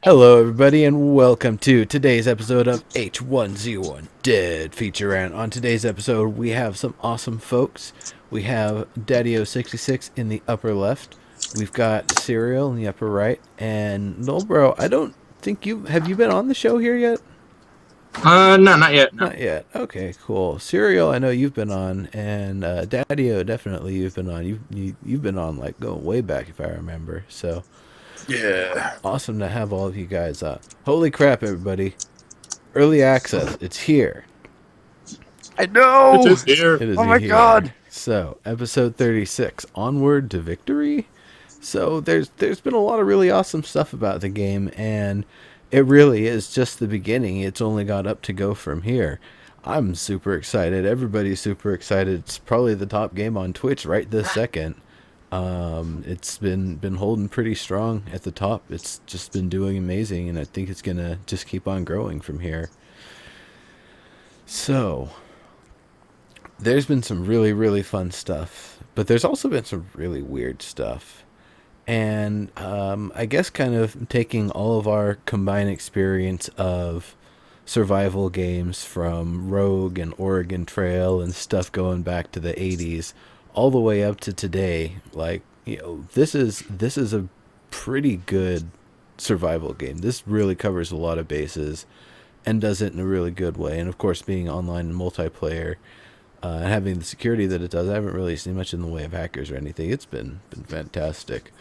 Hello, everybody, and welcome to today's episode of H1Z1 Dead Feature Rant. On today's episode, we have some awesome folks. We have Daddy-O66 in the upper left. We've got Serial in the upper right. And, no, bro, I don't think have you been on the show here yet? No, not yet. No. Not yet. Okay, cool. Serial, I know you've been on, and Daddy-O, definitely you've been on. You've been on, like, going way back, if I remember, so... Yeah. Awesome to have all of you guys up. Holy crap, everybody. Early access. It's here. I know! It is here. It is Oh my here. god! So, episode 36, Onward to Victory. So, there's been a lot of really awesome stuff about the game, and it really is just the beginning. It's only got up to go from here. I'm super excited. Everybody's super excited. It's probably the top game on Twitch right this second. It's been holding pretty strong at the top. It's just been doing amazing, and I think it's gonna just keep on growing from here. So, there's been some really, really fun stuff, but there's also been some really weird stuff. And I guess kind of taking all of our combined experience of survival games from Rogue and Oregon Trail and stuff going back to the 80s all the way up to today, like, you know, this is a pretty good survival game. This really covers a lot of bases and does it in a really good way. And of course, being online and multiplayer, having the security that it does, I haven't really seen much in the way of hackers or anything. It's been fantastic.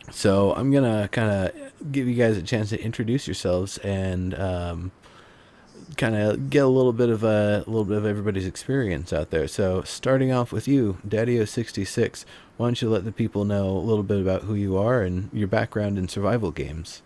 So I'm gonna kind of give you guys a chance to introduce yourselves and kind of get a little bit of everybody's experience out there. So starting off with you, Daddy-O66, why don't you let the people know a little bit about who you are and your background in survival games?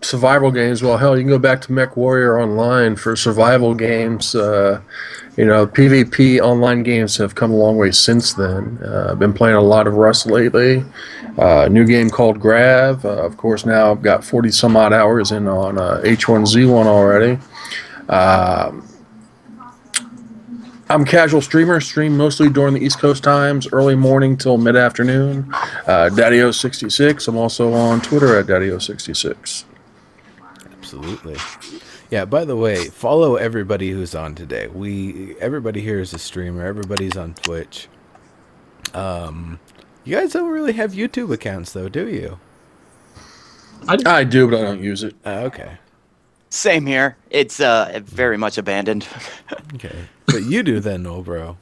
Survival games. Well, hell, you can go back to Mech Warrior Online for survival games. PvP online games have come a long way since then. I've been playing a lot of Rust lately. New game called Grav. Of course, now I've got 40 some odd hours in on H1Z1 already. I'm a casual streamer, stream mostly during the East Coast times, early morning till mid-afternoon. Daddy-O66. I'm also on Twitter at Daddy-O66. Absolutely. Yeah, by the way, follow everybody who's on today. Everybody here is a streamer. Everybody's on Twitch. You guys don't really have YouTube accounts, though, do you? I do, but I don't use it. Okay. Same here. It's very much abandoned. Okay. But you do then, no, bro.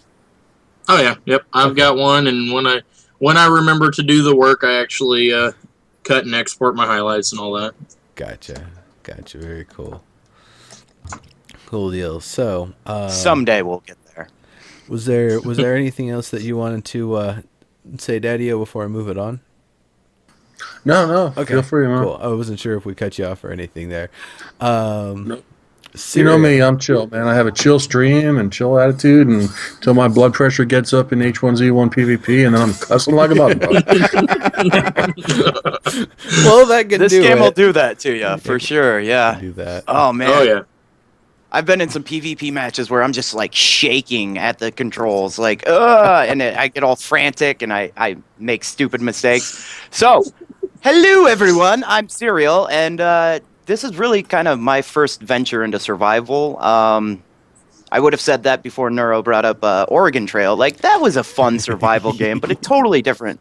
Oh yeah, yep. I've got one, and when I remember to do the work, I actually cut and export my highlights and all that. Gotcha. Very cool. Cool deal. So, Someday we'll get there. was there anything else that you wanted to say, Daddy-O, before I move it on? No. Okay. Feel free, man. Cool. I wasn't sure if we cut you off or anything there. Nope. You know me, I'm chill, man. I have a chill stream and chill attitude until my blood pressure gets up in H1Z1 PvP, and then I'm cussing like a motherfucker. Well, that can This do game it. will do that to you, for sure, yeah. Do that. Oh, man. Oh yeah. I've been in some PvP matches where I'm just, like, shaking at the controls, like, and I get all frantic, and I make stupid mistakes. So, hello, everyone. I'm Serial, and this is really kind of my first venture into survival. I would have said that before Neuro brought up Oregon Trail. Like, that was a fun survival game, but a totally different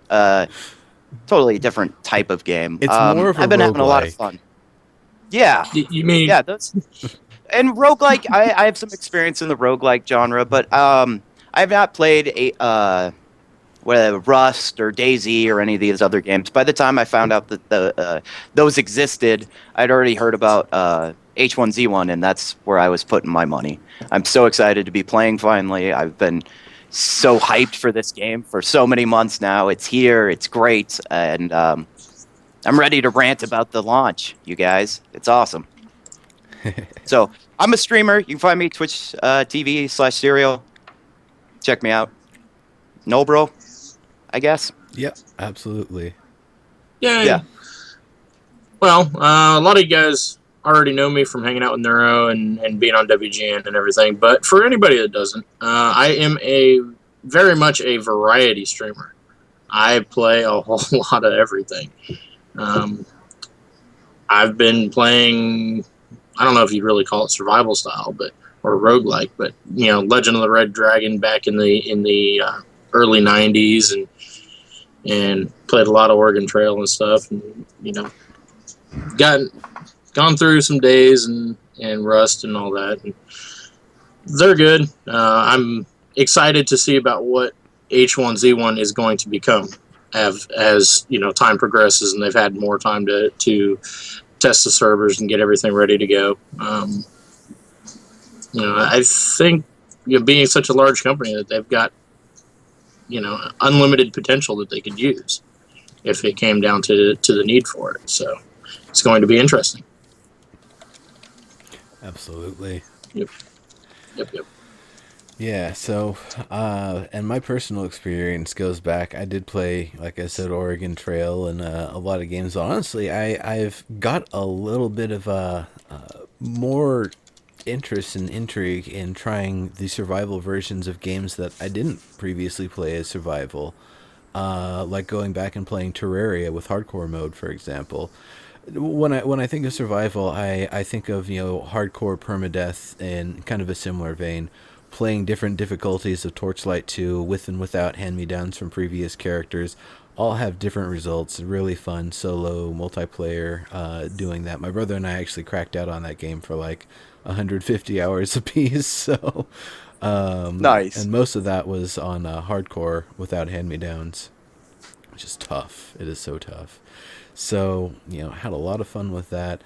type of game. It's more of a I've been having a lot of roguelike. fun. Yeah. You mean? Yeah, that's... And roguelike, I have some experience in the roguelike genre, but I have not played Rust or DayZ or any of these other games. By the time I found out that those existed, I'd already heard about H1Z1, and that's where I was putting my money. I'm so excited to be playing finally. I've been so hyped for this game for so many months now. It's here, it's great, and I'm ready to rant about the launch, you guys. It's awesome. So, I'm a streamer. You can find me Twitch TV/Serial. Check me out. No, bro, I guess. Yep, absolutely. Yeah. Well, a lot of you guys already know me from hanging out with Neuro and being on WGN and everything. But for anybody that doesn't, I am very much a variety streamer. I play a whole lot of everything. I've been playing. I don't know if you'd really call it survival style, or roguelike, but Legend of the Red Dragon back in the early '90s, and played a lot of Oregon Trail and stuff, and gone through some days and Rust and all that. And they're good. I'm excited to see about what H1Z1 is going to become as time progresses and they've had more time to test the servers and get everything ready to go. I think being such a large company that they've got unlimited potential that they could use if it came down to the need for it. So it's going to be interesting. Absolutely. Yep. Yeah, so, and my personal experience goes back, I did play, like I said, Oregon Trail and a lot of games. Honestly, I've got a little bit of more interest and intrigue in trying the survival versions of games that I didn't previously play as survival. Like going back and playing Terraria with hardcore mode, for example. When I think of survival, I think of hardcore permadeath in kind of a similar vein, playing different difficulties of Torchlight 2 with and without hand-me-downs from previous characters. All have different results. Really fun solo multiplayer doing that. My brother and I actually cracked out on that game for like 150 hours apiece. So Nice. And most of that was on hardcore without hand-me-downs, which is tough. It is so tough. So, had a lot of fun with that.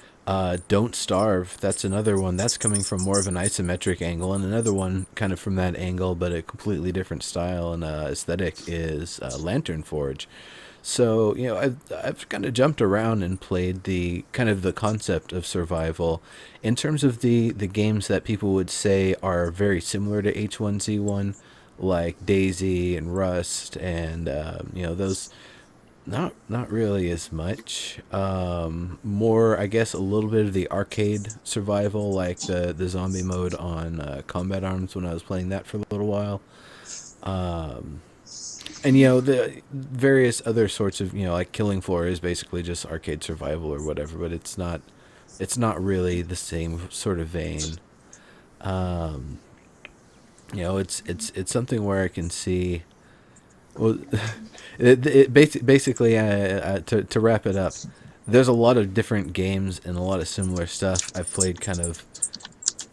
Don't Starve, that's another one that's coming from more of an isometric angle, and another one kind of from that angle, but a completely different style and aesthetic is Lantern Forge. So, I've kind of jumped around and played the concept of survival. In terms of the games that people would say are very similar to H1Z1, like Daisy and Rust and, those... Not really as much. More, I guess, a little bit of the arcade survival, like the zombie mode on Combat Arms when I was playing that for a little while. And the various other sorts of like Killing Floor is basically just arcade survival or whatever, but it's not really the same sort of vein. It's something where I can see. Well, basically, to wrap it up, there's a lot of different games and a lot of similar stuff I've played kind of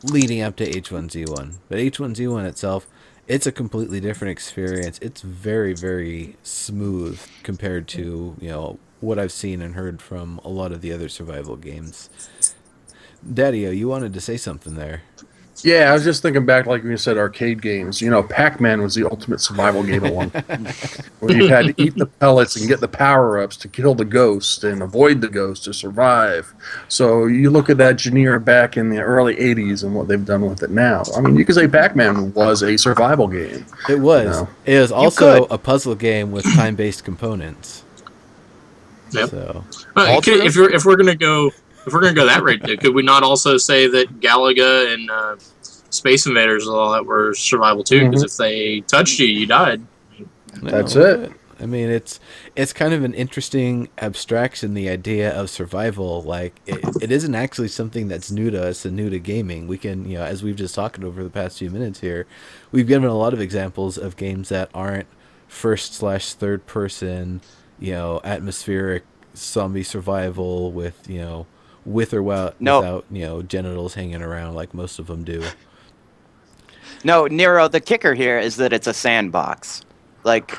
leading up to H1Z1. But H1Z1 itself, it's a completely different experience. It's very, very smooth compared to, what I've seen and heard from a lot of the other survival games. Daddy-O, you wanted to say something there. Yeah, I was just thinking back, like you said, arcade games. Pac-Man was the ultimate survival game at one point, where you had to eat the pellets and get the power-ups to kill the ghost and avoid the ghost to survive. So you look at that genre back in the early 80s and what they've done with it now. I mean, you could say Pac-Man was a survival game. It was. It was also a puzzle game with time-based components. Yep. So. If we're gonna go that rate, could we not also say that Galaga and Space Invaders and all that were survival too? Because if they touched you, you died. That's it. I mean, it's kind of an interesting abstraction, the idea of survival. Like, it isn't actually something that's new to us and new to gaming. We can, as we've just talked over the past few minutes here, we've given a lot of examples of games that aren't first/third person, atmospheric zombie survival with, with or without, genitals hanging around like most of them do. No, Nero, the kicker here is that it's a sandbox. Like,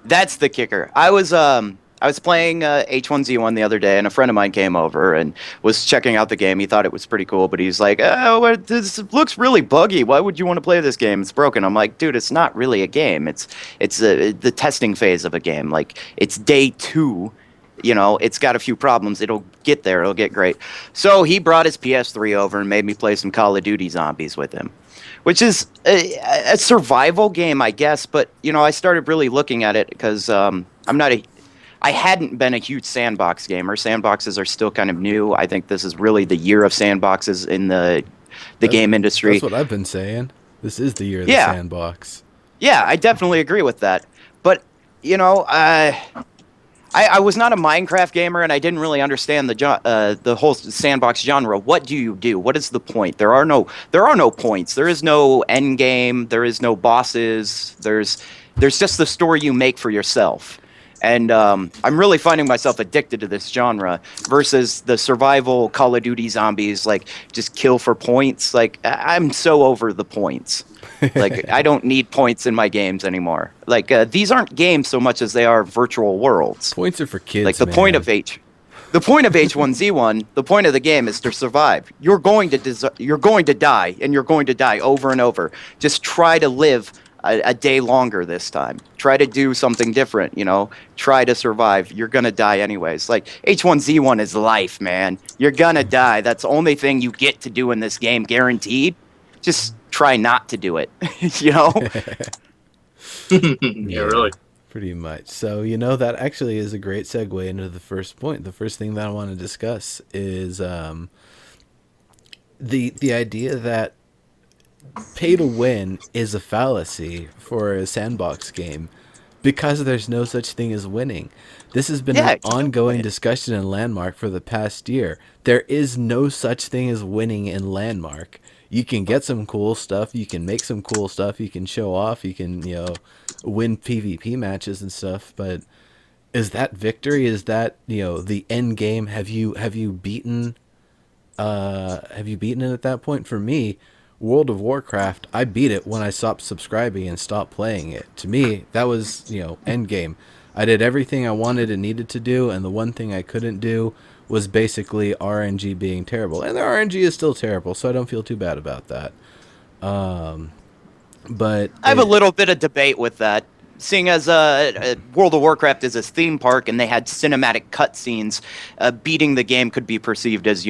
that's the kicker. I was playing H1Z1 the other day, and a friend of mine came over and was checking out the game. He thought it was pretty cool, but he's like, "Oh, this looks really buggy. Why would you want to play this game? It's broken." I'm like, "Dude, it's not really a game. It's the testing phase of a game. Like, it's day 2. It's got a few problems. It'll get there. It'll get great." So he brought his PS3 over and made me play some Call of Duty Zombies with him, which is a survival game, I guess. But, I started really looking at it because I hadn't been a huge sandbox gamer. Sandboxes are still kind of new. I think this is really the year of sandboxes in the game industry. That's what I've been saying. This is the year of the sandbox. Yeah, I definitely agree with that. But, I was not a Minecraft gamer, and I didn't really understand the whole sandbox genre. What do you do? What is the point? There are no points. There is no end game. There is no bosses. There's just the story you make for yourself. And I'm really finding myself addicted to this genre versus the survival Call of Duty zombies, like just kill for points. Like I'm so over the points. Like I don't need points in my games anymore. Like these aren't games so much as they are virtual worlds. Points are for kids. Like the point of H1Z1, the point of the game is to survive. You're going to die, and you're going to die over and over. Just try to live a day longer this time. Try to do something different, Try to survive. You're going to die anyways. Like, H1Z1 is life, man. You're going to die. That's the only thing you get to do in this game, guaranteed. Just try not to do it, Yeah, really. Pretty much. So, that actually is a great segue into the first point. The first thing that I want to discuss is the idea that pay to win is a fallacy for a sandbox game because there's no such thing as winning. This has been an ongoing discussion in Landmark for the past year. There is no such thing as winning in Landmark. You can get some cool stuff, you can make some cool stuff, you can show off, you can, win PvP matches and stuff, but is that victory? Is that, the end game? Have you beaten it at that point? For me, World of Warcraft, I beat it when I stopped subscribing and stopped playing it. To me, that was, end game. I did everything I wanted and needed to do, and the one thing I couldn't do was basically RNG being terrible. And the RNG is still terrible, so I don't feel too bad about that. But I have a little bit of debate with that. Seeing as World of Warcraft is a theme park and they had cinematic cutscenes, beating the game could be perceived as,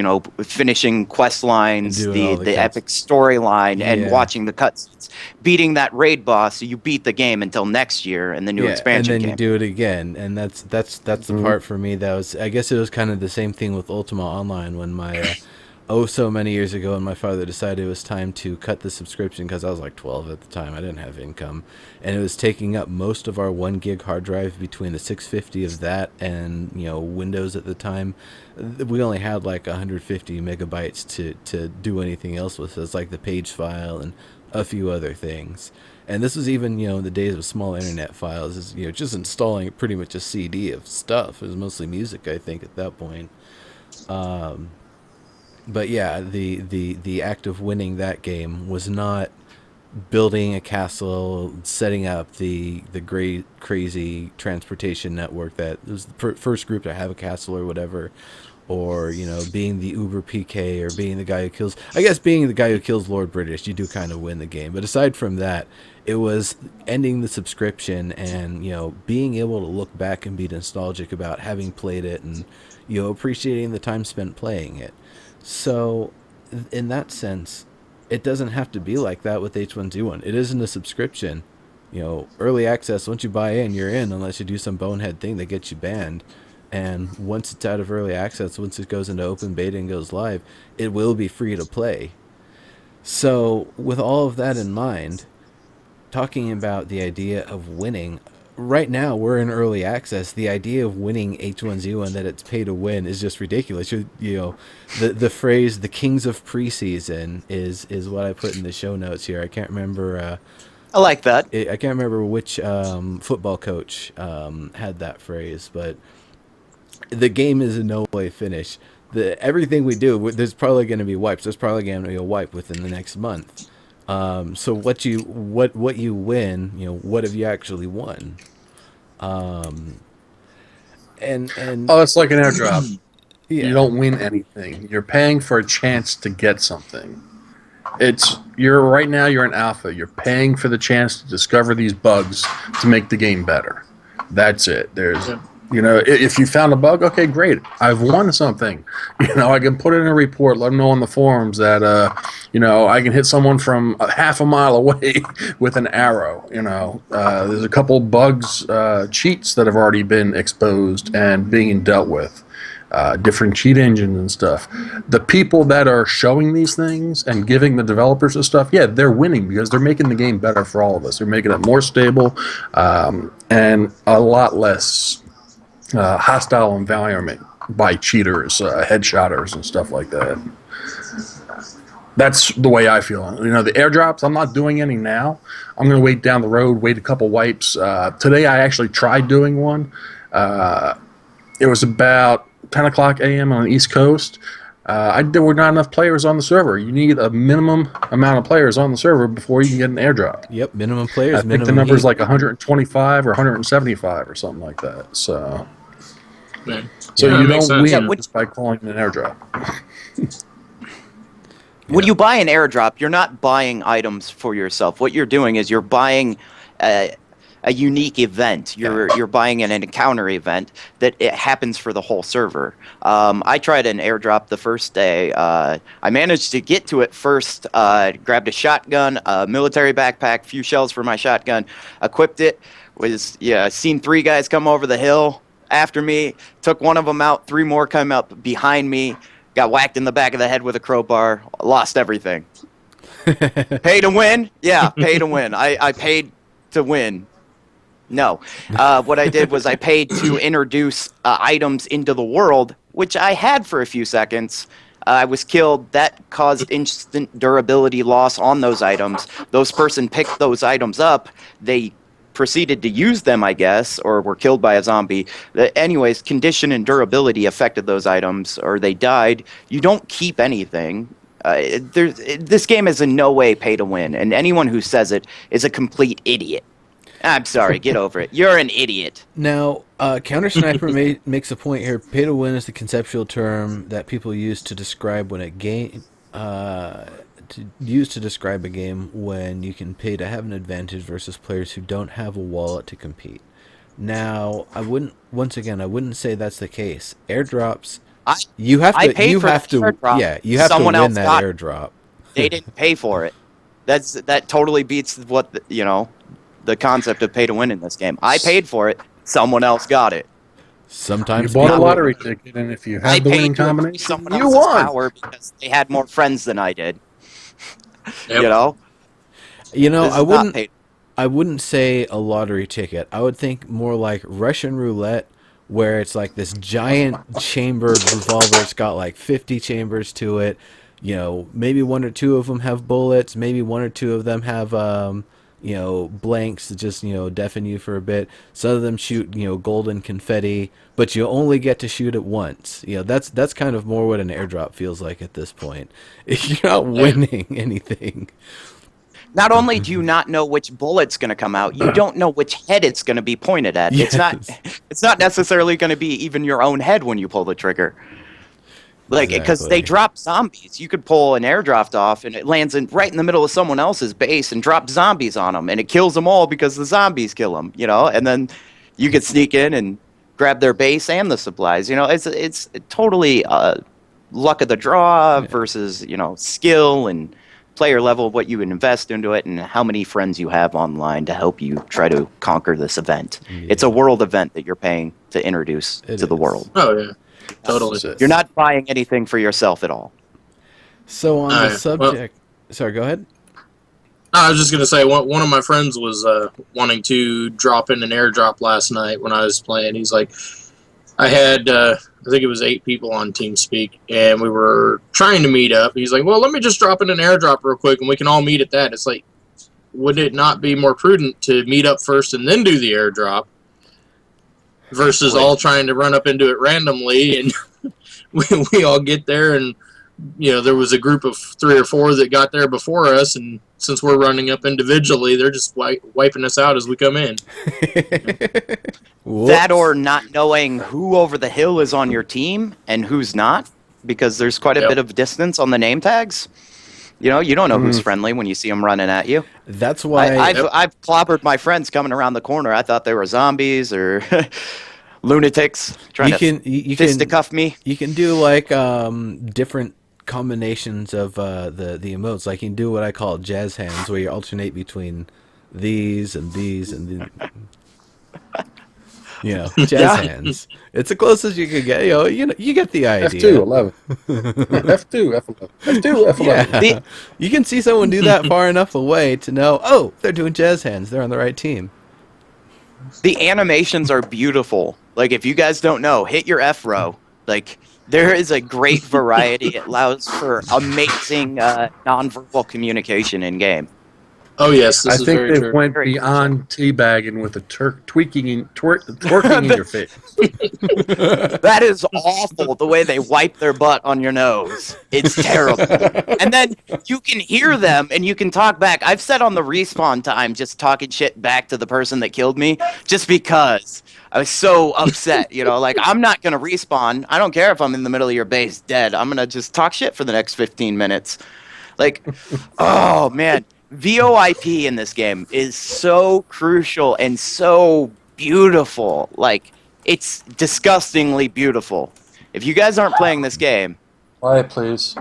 finishing quest lines, the epic storyline, and watching the cutscenes. Beating that raid boss, you beat the game until next year and the new expansion and then game. You do it again, and that's the part for me that was. I guess it was kind of the same thing with Ultima Online when my. So many years ago, and my father decided it was time to cut the subscription because I was like 12 at the time. I didn't have income, and it was taking up most of our 1 gig hard drive between the 650 of that and Windows at the time. We only had like 150 megabytes to do anything else with. So it's like the page file and a few other things. And this was even in the days of small internet files. Is just installing pretty much a CD of stuff. It was mostly music, I think, at that point. But yeah, the act of winning that game was not building a castle, setting up the great crazy transportation network that was the first group to have a castle or whatever, or being the Uber PK or being the guy who kills. I guess being the guy who kills Lord British, you do kind of win the game. But aside from that, it was ending the subscription and being able to look back and be nostalgic about having played it and appreciating the time spent playing it. So, in that sense, it doesn't have to be like that with H1Z1. It isn't a subscription. Early access, once you buy in, you're in, unless you do some bonehead thing that gets you banned. And once it's out of early access, once it goes into open beta and goes live, it will be free to play. So, with all of that in mind, talking about the idea of winning, right now we're in early access. The idea of winning H1Z1, that it's pay to win, is just ridiculous. The phrase "the kings of preseason" is what I put in the show notes here. I can't remember. I like that. I can't remember which football coach had that phrase, but the game is in no way finished. Everything we do, there's probably going to be wipes. There's probably going to be a wipe within the next month. So what you win, what have you actually won? And it's like an airdrop. Yeah. You don't win anything. You're paying for a chance to get something. Right now you're in alpha. You're paying for the chance to discover these bugs to make the game better. That's it. If you found a bug, okay, great. I've won something. I can put it in a report, let them know on the forums that, I can hit someone from half a mile away with an arrow. There's a couple bugs, cheats that have already been exposed and being dealt with. Different cheat engines and stuff. The people that are showing these things and giving the developers this stuff, yeah, they're winning because they're making the game better for all of us. They're making it more stable and a lot less hostile environment by cheaters, headshotters, and stuff like that. That's the way I feel. You know, the airdrops, I'm not doing any now. I'm going to wait down the road, wait a couple wipes. Today I actually tried doing one. It was about 10 o'clock a.m. on the East Coast. There were not enough players on the server. You need a minimum amount of players on the server before you can get an airdrop. Yep, minimum players. I think the number's like 125 or 175 or something like that. So, Man. so Yeah, you that makes don't sense. win just by calling it an airdrop. When you buy an airdrop, you're not buying items for yourself. What you're doing is you're buying a unique event. You're buying an encounter event that it happens for the whole server. I tried an airdrop the first day. I managed to get to it first. Grabbed a shotgun, a military backpack, few shells for my shotgun, equipped it. Seen 3 guys come over the hill after me. Took one of them out. 3 more come up behind me. Got whacked in the back of the head with a crowbar. Lost everything. Pay to win? Yeah, pay to win. I paid to win. No. What I did was I paid to introduce items into the world, which I had for a few seconds. I was killed. That caused instant durability loss on those items. Those person picked those items up. They proceeded to use them, I guess, or were killed by a zombie. Anyways, condition and durability affected those items, or they died. You don't keep anything. This game is in no way pay to win, and anyone who says it is a complete idiot. I'm sorry, get over it. You're an idiot. Now, Counter Sniper makes a point here. Pay to win is the conceptual term that people use to describe when a game to describe a game when you can pay to have an advantage versus players who don't have a wallet to compete. Now, I wouldn't say that's the case. Airdrops, you have to Someone win else that got it. airdrop. They didn't pay for it. That totally beats what the concept of pay to win in this game. I paid for it. Someone else got it. Sometimes You bought a people- lottery ticket, and if you I had the winning paid to increase combination, someone you else's won. power because they had more friends than I did. Yep. You know. This is not paid. I wouldn't say a lottery ticket. I would think more like Russian roulette, where it's like this giant chambered revolver. It's got like 50 chambers to it. You know, maybe 1 or 2 of them have bullets. Maybe 1 or 2 of them have, blanks that just, deafen you for a bit. Some of them shoot, golden confetti, but you only get to shoot it once. That's kind of more what an airdrop feels like at this point. You're not winning anything. Not only do you not know which bullet's going to come out, you don't know which head it's going to be pointed at. Yes. It's not necessarily going to be even your own head when you pull the trigger. Like, because Exactly. they drop zombies. You could pull an airdrop off and it lands right in the middle of someone else's base and drops zombies on them, and it kills them all because the zombies kill them, and then you could sneak in and grab their base and the supplies. It's totally luck of the draw versus, skill and player level, what you invest into it, and how many friends you have online to help you try to conquer this event. Yeah. It's a world event that you're paying to introduce It to the is. world. Oh yeah, totally. That's it. You're not buying anything for yourself at all. So on the Alright, subject... Sorry, go ahead. I was just gonna say one of my friends was wanting to drop in an airdrop last night when I was playing. He's like, I had I think it was 8 people on TeamSpeak, and we were trying to meet up. He's like, well, let me just drop in an airdrop real quick, and we can all meet at that. It's like, would it not be more prudent to meet up first and then do the airdrop versus all trying to run up into it randomly, and we all get there, and there was a group of 3 or 4 that got there before us, and since we're running up individually, they're just wiping us out as we come in. Whoops. That or not knowing who over the hill is on your team and who's not, because there's quite a Yep. bit of distance on the name tags. You don't know who's friendly when you see them running at you. That's why... I've clobbered my friends coming around the corner. I thought they were zombies or lunatics trying you fisticuff me. You can do like different combinations of the emotes. Like you can do what I call jazz hands, where you alternate between these and these and the, jazz hands. It's the closest you could get. You get the idea. F2, 11. F2, F11. F2, F11. Yeah, you can see someone do that far enough away to know. Oh, they're doing jazz hands. They're on the right team. The animations are beautiful Like, if you guys don't know, hit your F row. Like, there is a great variety. It allows for amazing nonverbal communication in game. Oh yes, I this is think very they true. went Very beyond teabagging with the twerking in your face. That is awful, the way they wipe their butt on your nose. It's terrible. And then you can hear them and you can talk back. I've said on the respawn time just talking shit back to the person that killed me just because I was so upset. You know, like, I'm not going to respawn. I don't care if I'm in the middle of your base dead. I'm going to just talk shit for the next 15 minutes. Like, oh, man. VoIP in this game is so crucial and so beautiful. Like, it's disgustingly beautiful. If you guys aren't playing this game, Quiet, please.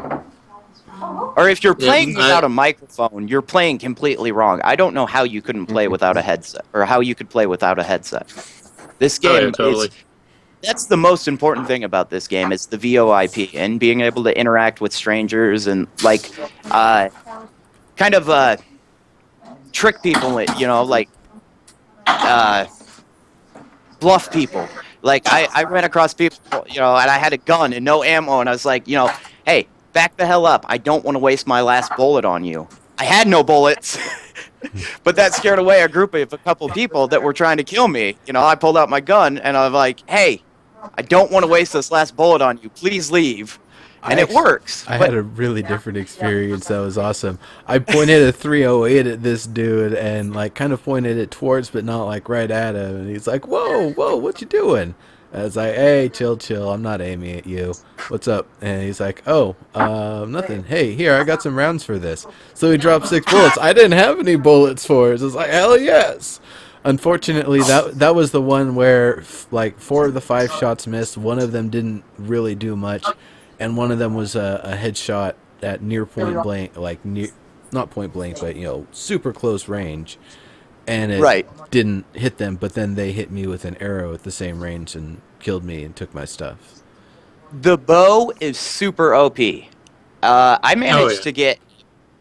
or if you're Yeah, playing without a microphone, you're playing completely wrong. I don't know how you couldn't play without a headset, or how you could play without a headset. This Oh, yeah, game totally. is... That's the most important thing about this game, is the VoIP and being able to interact with strangers and, like, kind of trick people, you know, like, bluff people. Like, I ran across people, you know, and I had a gun and no ammo, and I was like, you know, hey, back the hell up. I don't want to waste my last bullet on you. I had no bullets, but that scared away a couple people that were trying to kill me. You know, I pulled out my gun, and I was like, hey, I don't want to waste this last bullet on you. Please leave. And it works. I but had a really different experience that was awesome. I pointed a 308 at this dude and, like, kind of pointed it towards, but not, like, right at him. And he's like, whoa, what you doing? And I was like, hey, chill. I'm not aiming at you. What's up? And he's like, oh, nothing. Hey, here, I got some rounds for this. So he dropped 6 bullets. I didn't have any bullets for it. I was like, hell yes. Unfortunately, that was the one where, like, 4 of the 5 shots missed. One of them didn't really do much. And one of them was a headshot at near point blank, like, not point blank, but, you know, super close range. And it didn't hit them, but then they hit me with an arrow at the same range and killed me and took my stuff. the bow is super OP. I managed to get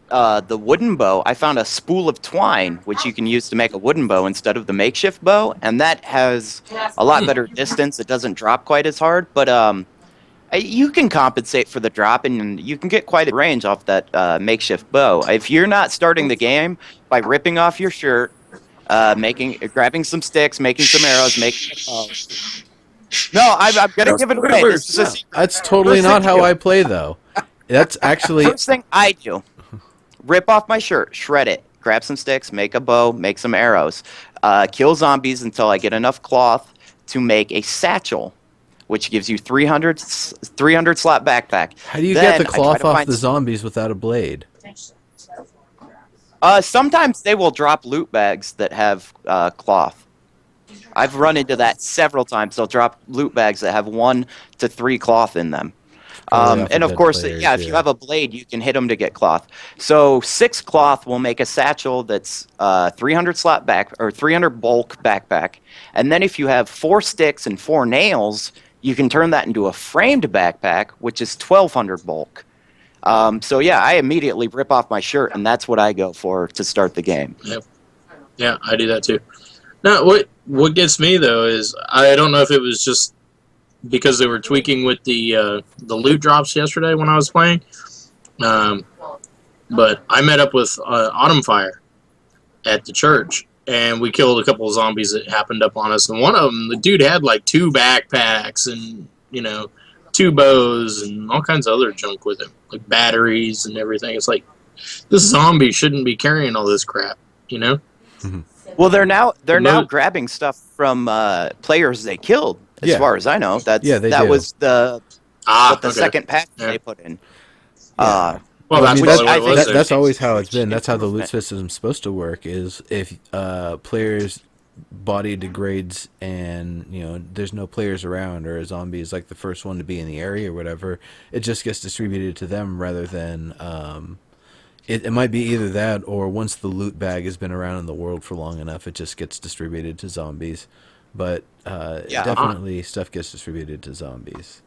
the wooden bow. I found a spool of twine, which you can use to make a wooden bow instead of the makeshift bow, and that has a lot better distance. It doesn't drop quite as hard, but you can compensate for the drop, and you can get quite a range off that makeshift bow. If you're not starting the game by ripping off your shirt, grabbing some sticks, making some arrows, making a bow. No, I'm gonna give it away. This is a secret. That's totally not how I play, though. That's actually... First thing I do, rip off my shirt, shred it, grab some sticks, make a bow, make some arrows, kill zombies until I get enough cloth to make a satchel, which gives you 300 slot backpack. How do you get the cloth off the zombies without a blade? Sometimes they will drop loot bags that have cloth. I've run into that several times. They'll drop loot bags that have 1 to 3 cloth in them. And of course, if you have a blade, you can hit them to get cloth. So 6 cloth will make a satchel that's 300 slot back, or 300 bulk backpack. And then if you have 4 sticks and 4 nails, you can turn that into a framed backpack, which is 1200 bulk. So yeah, I immediately rip off my shirt, and that's what I go for to start the game. Yep. Yeah, I do that too. Now, what gets me though is I don't know if it was just because they were tweaking with the loot drops yesterday when I was playing, but I met up with Autumn Fire at the church, and we killed a couple of zombies that happened up on us. And one of them, the dude had like 2 backpacks and 2 bows and all kinds of other junk with him, like batteries and everything. It's like, this zombie shouldn't be carrying all this crap, Mm-hmm. Well, they're now grabbing stuff from players they killed. As far as I know, that was the second patch they put in. Well, that's always how it's been. That's how the loot system is supposed to work. Is if players' body degrades and there's no players around, or a zombie is like the first one to be in the area or whatever, it just gets distributed to them rather than. It might be either that, or once the loot bag has been around in the world for long enough, it just gets distributed to zombies. But definitely stuff gets distributed to zombies.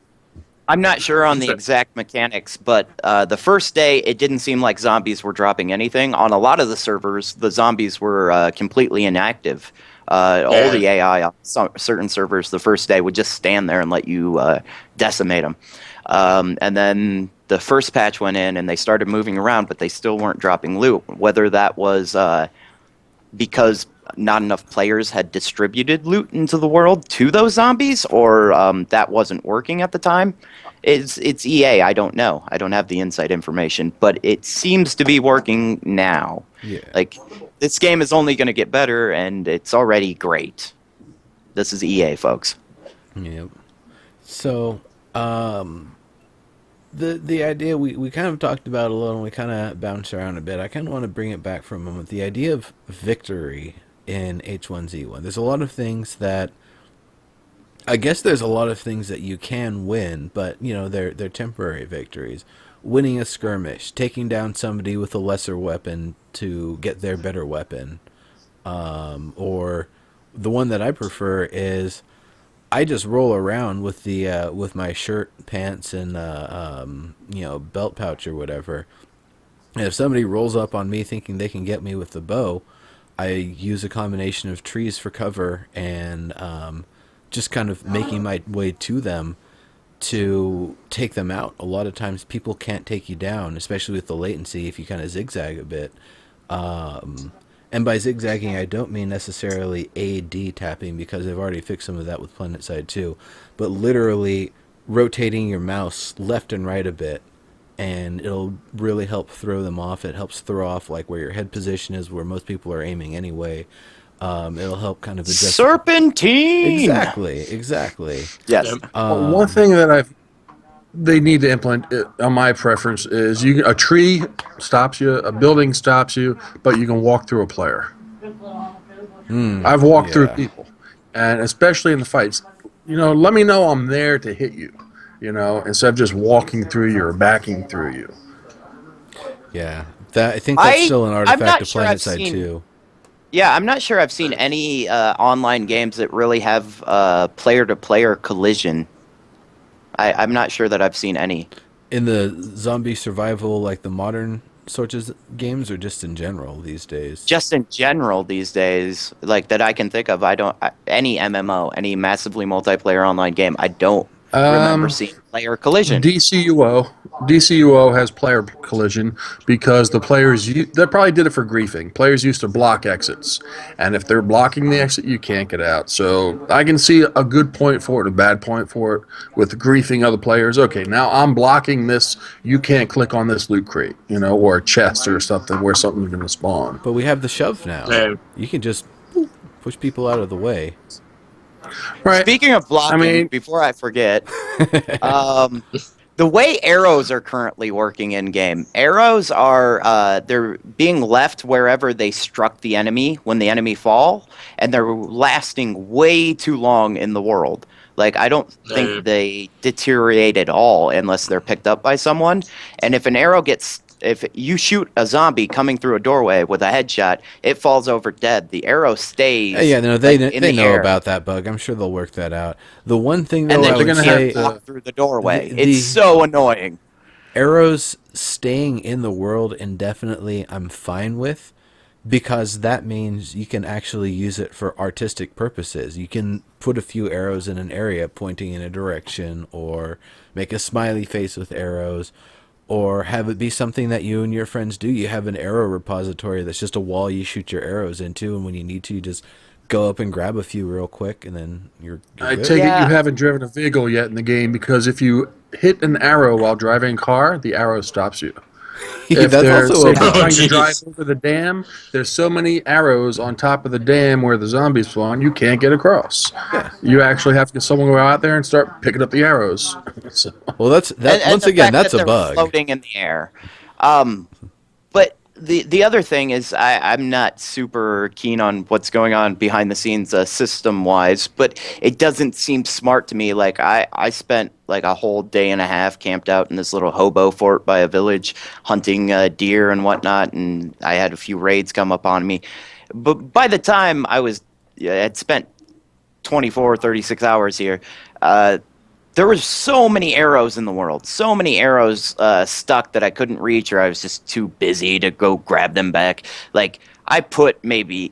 I'm not sure on the exact mechanics, but the first day it didn't seem like zombies were dropping anything. On a lot of the servers, the zombies were completely inactive. All the AI on certain servers the first day would just stand there and let you decimate them. And then the first patch went in and they started moving around, but they still weren't dropping loot. Whether that was because not enough players had distributed loot into the world to those zombies, or that wasn't working at the time. It's EA. I don't know. I don't have the inside information, but it seems to be working now. Yeah. Like, this game is only going to get better, and it's already great. This is EA, folks. Yep. So, the idea we kind of talked about a little, and we kind of bounced around a bit. I kind of want to bring it back for a moment. The idea of victory in H1Z1. There's a lot of things that I guess there's a lot of things that you can win, but you know they're temporary victories. Winning a skirmish, taking down somebody with a lesser weapon to get their better weapon, or the one that I prefer is I just roll around with the with my shirt, pants, and belt pouch or whatever. And if somebody rolls up on me thinking they can get me with the bow, I use a combination of trees for cover and just kind of making my way to them to take them out. A lot of times people can't take you down, especially with the latency if you kind of zigzag a bit. And by zigzagging, I don't mean necessarily AD tapping, because I've already fixed some of that with PlanetSide 2, but literally rotating your mouse left and right a bit, and it'll really help throw them off. It helps throw off like where your head position is, where most people are aiming anyway. It'll help kind of adjust. Serpentine! Exactly. Yes. One thing that they need to implement on my preference is a tree stops you, a building stops you, but you can walk through a player. I've walked through people, and especially in the fights, let me know I'm there to hit you, instead of just walking through you or backing through you. Yeah, I think that's still an artifact of PlanetSide 2. Yeah, I'm not sure I've seen any online games that really have player-to-player collision. I'm not sure that I've seen any. In the zombie survival, like the modern sorts of games, or just in general these days? Just in general these days, like that I can think of, any MMO, any massively multiplayer online game, I don't remember seeing player collision. DCUO has player collision because the players, they probably did it for griefing. Players used to block exits, and if they're blocking the exit, you can't get out. So I can see a good point for it, a bad point for it, with griefing other players. Okay, now I'm blocking this. You can't click on this loot crate, or a chest or something where something's going to spawn. But we have the shove now. Yeah. You can just push people out of the way. Right. Speaking of blocking, before I forget, the way arrows are currently working in game, arrows are they're being left wherever they struck the enemy when the enemy fall, and they're lasting way too long in the world. Like, I don't think they deteriorate at all unless they're picked up by someone. And if an arrow if you shoot a zombie coming through a doorway with a headshot, it falls over dead. The arrow stays. Yeah, no, they know air. about that bug. I'm sure they'll work that out. The one thing though, and then I you would can't say, walk through the doorway. It's so annoying. Arrows staying in the world indefinitely, I'm fine with, because that means you can actually use it for artistic purposes. You can put a few arrows in an area pointing in a direction, or make a smiley face with arrows, or have it be something that you and your friends do. You have an arrow repository that's just a wall you shoot your arrows into, and when you need to, you just go up and grab a few real quick, and then you're I good. take it you haven't driven a vehicle yet in the game, because if you hit an arrow while driving a car, the arrow stops you. If That's also a bug. trying to drive over the dam, there's so many arrows on top of the dam where the zombies spawn, you can't get across. Yeah. You actually have to get someone to go out there and start picking up the arrows. So, Well, that's once the again, fact that's that a they're bug. floating in the air. But the other thing is, I'm not super keen on what's going on behind the scenes system wise, but it doesn't seem smart to me. Like, I spent like a whole day and a half camped out in this little hobo fort by a village hunting deer and whatnot, and I had a few raids come up on me. But by the time I had spent 24 36 hours here, there were so many arrows in the world, so many arrows stuck that I couldn't reach, or I was just too busy to go grab them back. Like, I put maybe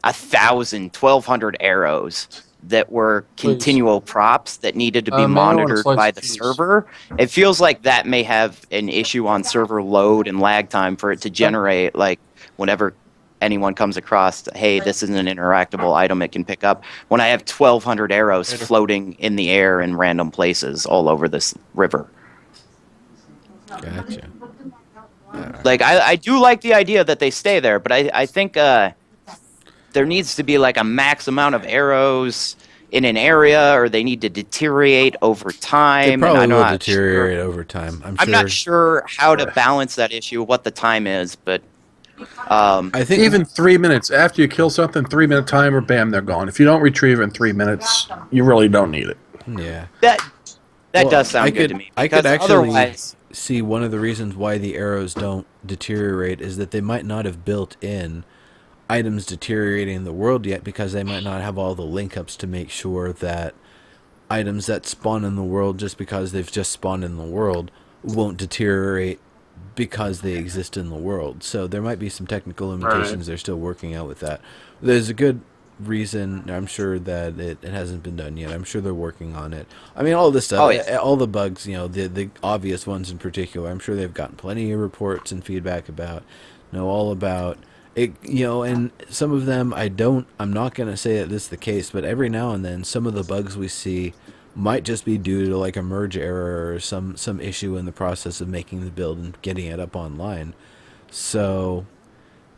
1,000, 1,200 arrows that were continual props that needed to be monitored by the server. It feels like that may have an issue on server load and lag time for it to generate, like, whenever anyone comes across, hey, this is an interactable item it can pick up, when I have 1,200 arrows floating in the air in random places all over this river. Gotcha. Like, I do like the idea that they stay there, but I think there needs to be like a max amount of arrows in an area, or they need to deteriorate over time. They probably and will deteriorate over time. I'm not sure how to balance that issue, what the time is, but I think even 3 minutes after you kill something, 3-minute timer, bam, they're gone. If you don't retrieve it in 3 minutes, you really don't need it. Yeah. that Well, does sound good to me. I could because actually otherwise, see one of the reasons why the arrows don't deteriorate is that they might not have built in items deteriorating in the world yet, because they might not have all the link ups to make sure that items that spawn in the world just because they've just spawned in the world won't deteriorate because they exist in the world. So there might be some technical limitations they're still working out with that. There's a good reason, I'm sure, that it hasn't been done yet. I'm sure they're working on it. I mean, all this stuff, all the bugs, the obvious ones in particular, I'm sure they've gotten plenty of reports and feedback about, all about it, and some of them I'm not going to say that this is the case, but every now and then some of the bugs we see might just be due to like a merge error or some issue in the process of making the build and getting it up online. So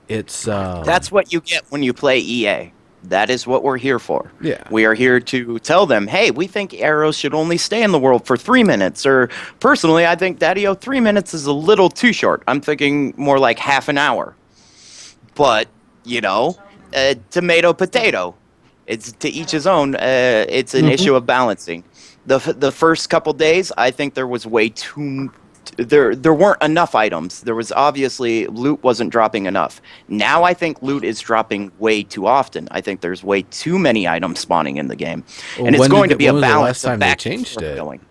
it's that's what you get when you play EA. That is what we're here for. Yeah. We are here to tell them, hey, we think arrows should only stay in the world for 3 minutes. Or personally, I think Daddy-O 3 minutes is a little too short. I'm thinking more like half an hour. But, tomato, potato. It's to each his own. It's an issue of balancing. The first couple days, I think there was way too... There weren't enough items. There was obviously... Loot wasn't dropping enough. Now I think loot is dropping way too often. I think there's way too many items spawning in the game. Well, and it's going to be a when was balance the last time of they back changed it? going.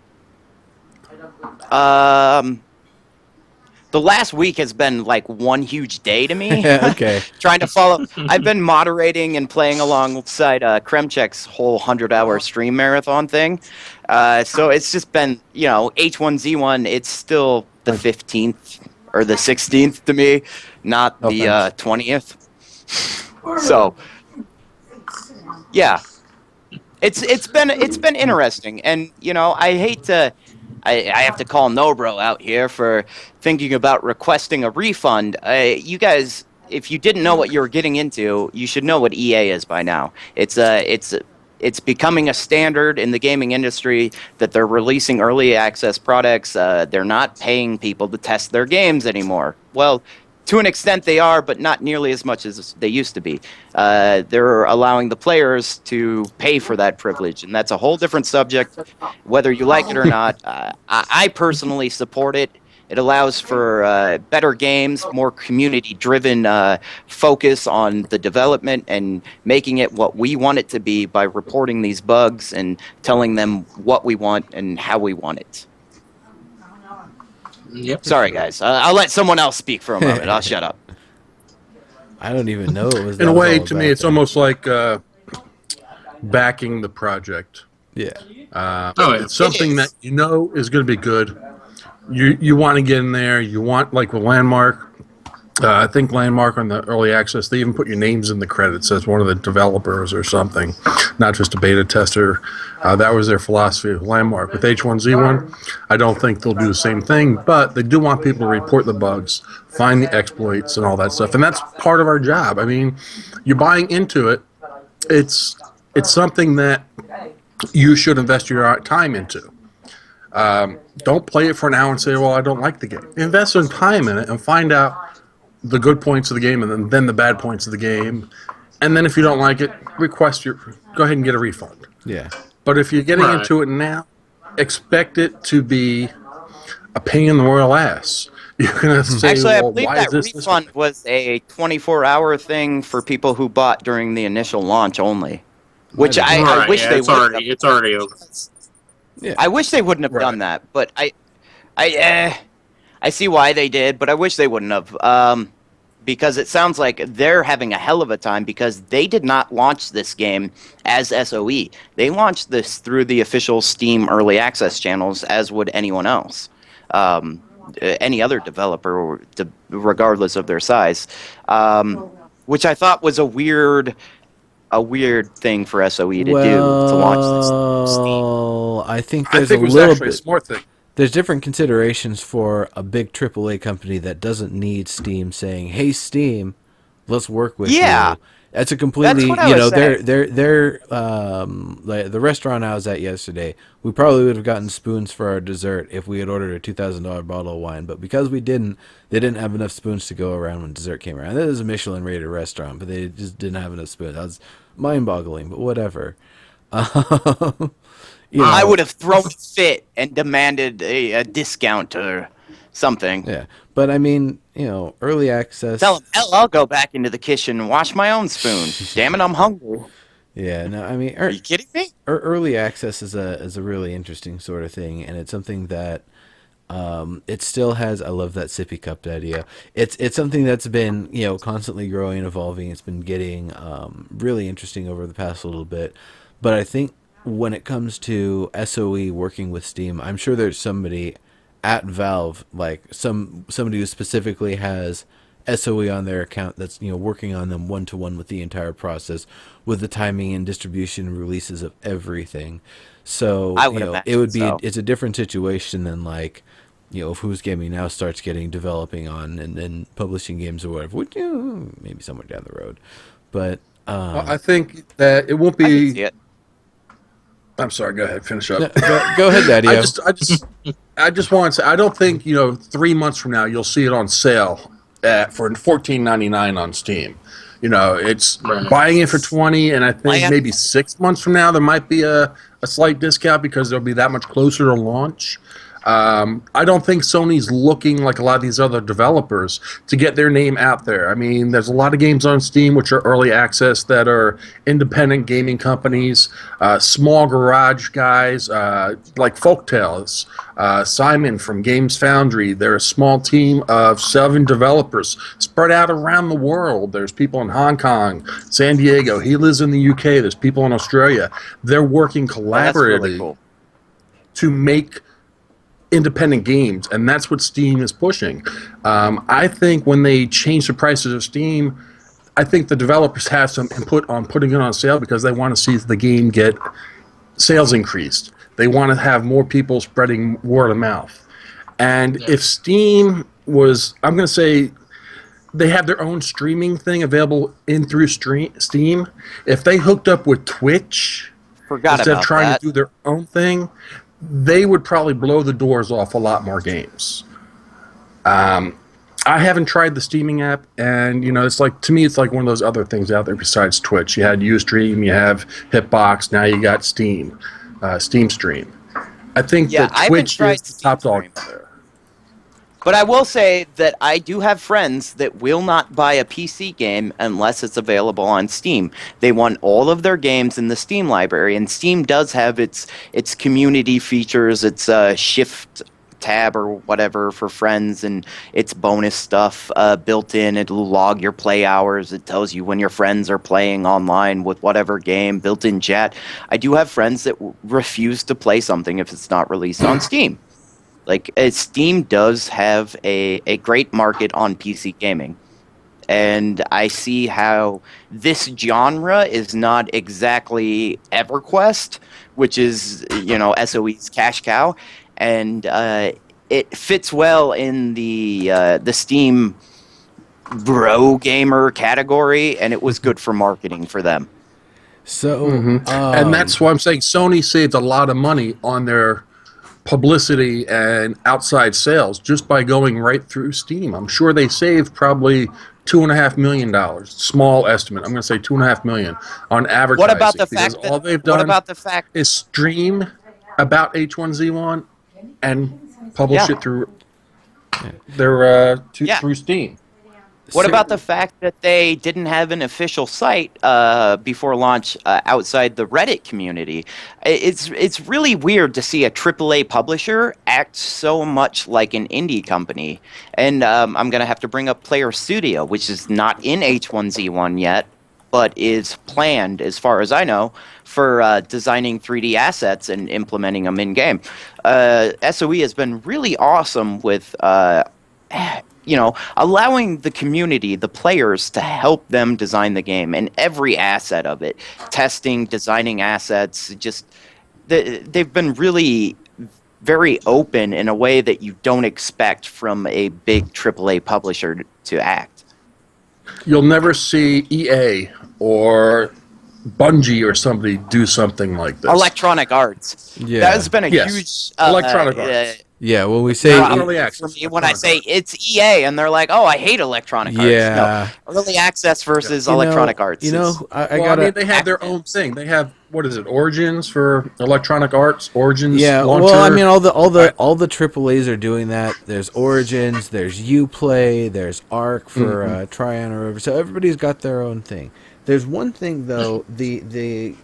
The last week has been like one huge day to me. Okay. Trying to follow. I've been moderating and playing alongside Kremchek's whole 100-hour stream marathon thing. So it's just been, H1Z1, it's still the 15th or the 16th to me, not the 20th. So, yeah. It's been interesting, and I hate to I have to call Nobro out here for thinking about requesting a refund. You guys, if you didn't know what you were getting into, you should know what EA is by now. It's becoming a standard in the gaming industry that they're releasing early access products. They're not paying people to test their games anymore. Well, to an extent they are, but not nearly as much as they used to be. They're allowing the players to pay for that privilege, and that's a whole different subject, whether you like it or not. I personally support it. It allows for better games, more community-driven focus on the development and making it what we want it to be by reporting these bugs and telling them what we want and how we want it. Yep. Sorry, guys. I'll let someone else speak for a moment. I'll shut up. I don't even know it was. In a way, to me, it's almost like backing the project. Yeah. It's something that is going to be good. You want to get in there. You want, like with Landmark. I think Landmark on the early access, they even put your names in the credits as one of the developers or something, not just a beta tester. That was their philosophy of Landmark. With H1Z1, I don't think they'll do the same thing, but they do want people to report the bugs, find the exploits, and all that stuff. And that's part of our job. I mean, you're buying into it. It's something that you should invest your time into. Don't play it for an hour and say, well, I don't like the game. Invest some time in it and find out the good points of the game and then the bad points of the game. And then if you don't like it, go ahead and get a refund. Yeah. But if you're getting into it now, expect it to be a pain in the royal ass. You're going to say, Actually, I well, believe why that is this refund was a 24-hour thing for people who bought during the initial launch only. Which I wish they would. It's already over. Yeah. I wish they wouldn't have Right. done that, but I see why they did, but I wish they wouldn't have. Because it sounds like they're having a hell of a time because they did not launch this game as SOE. They launched this through the official Steam early access channels, as would anyone else, any other developer, regardless of their size. Which I thought was a weird thing for SOE to do to launch this through Steam. Well, I think I there's think a it was little actually a bit. smart thing. There's different considerations for a big AAA company that doesn't need Steam saying, "Hey, Steam, let's work with Yeah. you." That's a That's completely, what I was saying. they're like the restaurant I was at yesterday. We probably would have gotten spoons for our dessert if we had ordered a $2,000 bottle of wine, but because we didn't, they didn't have enough spoons to go around when dessert came around. That is a Michelin rated restaurant, but they just didn't have enough spoons. That was mind boggling, but whatever. You I know, would have thrown a fit and demanded a discount or something. yeah, but I mean, early access. Tell them, hell, I'll go back into the kitchen and wash my own spoon. Damn it, I'm hungry. Yeah, no, I mean, Are you kidding me? early access is a really interesting sort of thing, and it's something that it still has. I love that sippy cup idea. It's something that's been constantly growing and evolving. It's been getting really interesting over the past little bit, but I think when it comes to SOE working with Steam, I'm sure there's somebody at Valve, like somebody who specifically has SOE on their account that's working on them one to one with the entire process, with the timing and distribution and releases of everything. So I would it would be imagine so. it's a different situation than like if Who's Gaming now starts getting developing on and then publishing games or whatever, which maybe somewhere down the road, but Well, I think that it won't I can be. see it. I'm sorry. Go ahead. Finish no, up. go ahead, Daddy. I just want to say I don't think 3 months from now you'll see it on sale for $14.99 on Steam. It's Right. buying it for 20, and I think Plan. maybe 6 months from now there might be a slight discount because they'll be that much closer to launch. I don't think Sony's looking like a lot of these other developers to get their name out there. I mean, there's a lot of games on Steam which are early access that are independent gaming companies, small garage guys like Folktales, Simon from Games Foundry. They're a small team of 7 developers spread out around the world. There's people in Hong Kong, San Diego. He lives in the UK. There's people in Australia. They're working Oh, that's really collaboratively cool. to make independent games, and that's what Steam is pushing. I think when they change the prices of Steam, I think the developers have some input on putting it on sale because they want to see the game get sales increased. They want to have more people spreading word of mouth. And if Steam was, I'm going to say, they have their own streaming thing available through Steam. If they hooked up with Twitch Forgot instead of about trying that. to do their own thing, they would probably blow the doors off a lot more games. I haven't tried the streaming app, and it's like, to me, it's like one of those other things out there besides Twitch. You had Ustream, you have Hitbox, now you got Steam, Steam Stream. I think Yeah, that I haven't Twitch tried is the top Steam dog Stream. there. But I will say that I do have friends that will not buy a PC game unless it's available on Steam. They want all of their games in the Steam library, and Steam does have its community features, its shift tab or whatever for friends, and its bonus stuff built in. It'll log your play hours. It tells you when your friends are playing online with whatever game, built-in chat. I do have friends that refuse to play something if it's not released on Steam. Like, Steam does have a great market on PC gaming. And I see how this genre is not exactly EverQuest, which is, SOE's cash cow. And it fits well in the Steam bro gamer category, and it was good for marketing for them. So, And that's why I'm saying Sony saved a lot of money on their publicity and outside sales just by going right through Steam. I'm sure they saved probably $2.5 million. Small estimate. I'm going to say $2.5 million on advertising. What about the because fact that? all they've What done about the fact? is stream about H1Z1 and publish Yeah. it through their Yeah. through Steam. What about the fact that they didn't have an official site before launch outside the Reddit community? It's really weird to see a AAA publisher act so much like an indie company. And I'm going to have to bring up Player Studio, which is not in H1Z1 yet, but is planned, as far as I know, for designing 3D assets and implementing them in game. SOE has been really awesome with allowing the community, the players, to help them design the game and every asset of it, testing, designing assets. Just they've been really very open in a way that you don't expect from a big AAA publisher to act. You'll never see EA or Bungie or somebody do something like this. Electronic Arts. Yeah. That has been a Yes. huge Electronic Arts. Yeah, when we say Early access. for me, when I say it's EA, and they're like, "Oh, I hate Electronic Arts." Yeah. No, early access versus Electronic Arts. You know, is- I Well, gotta. I mean, they have their own thing. They have, what is it, Origins for Electronic Arts? Origins Yeah, launcher. well, I mean, all the AAA's are doing that. There's Origins, there's Uplay, there's Arc for Tryon or whatever. So everybody's got their own thing. There's one thing though, the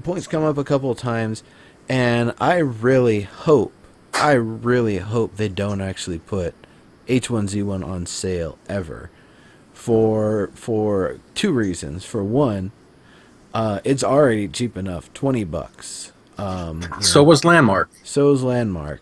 points come up a couple of times, and I really hope they don't actually put H1Z1 on sale ever, for two reasons. For one, it's already cheap enough, $20. So was Landmark. So is Landmark.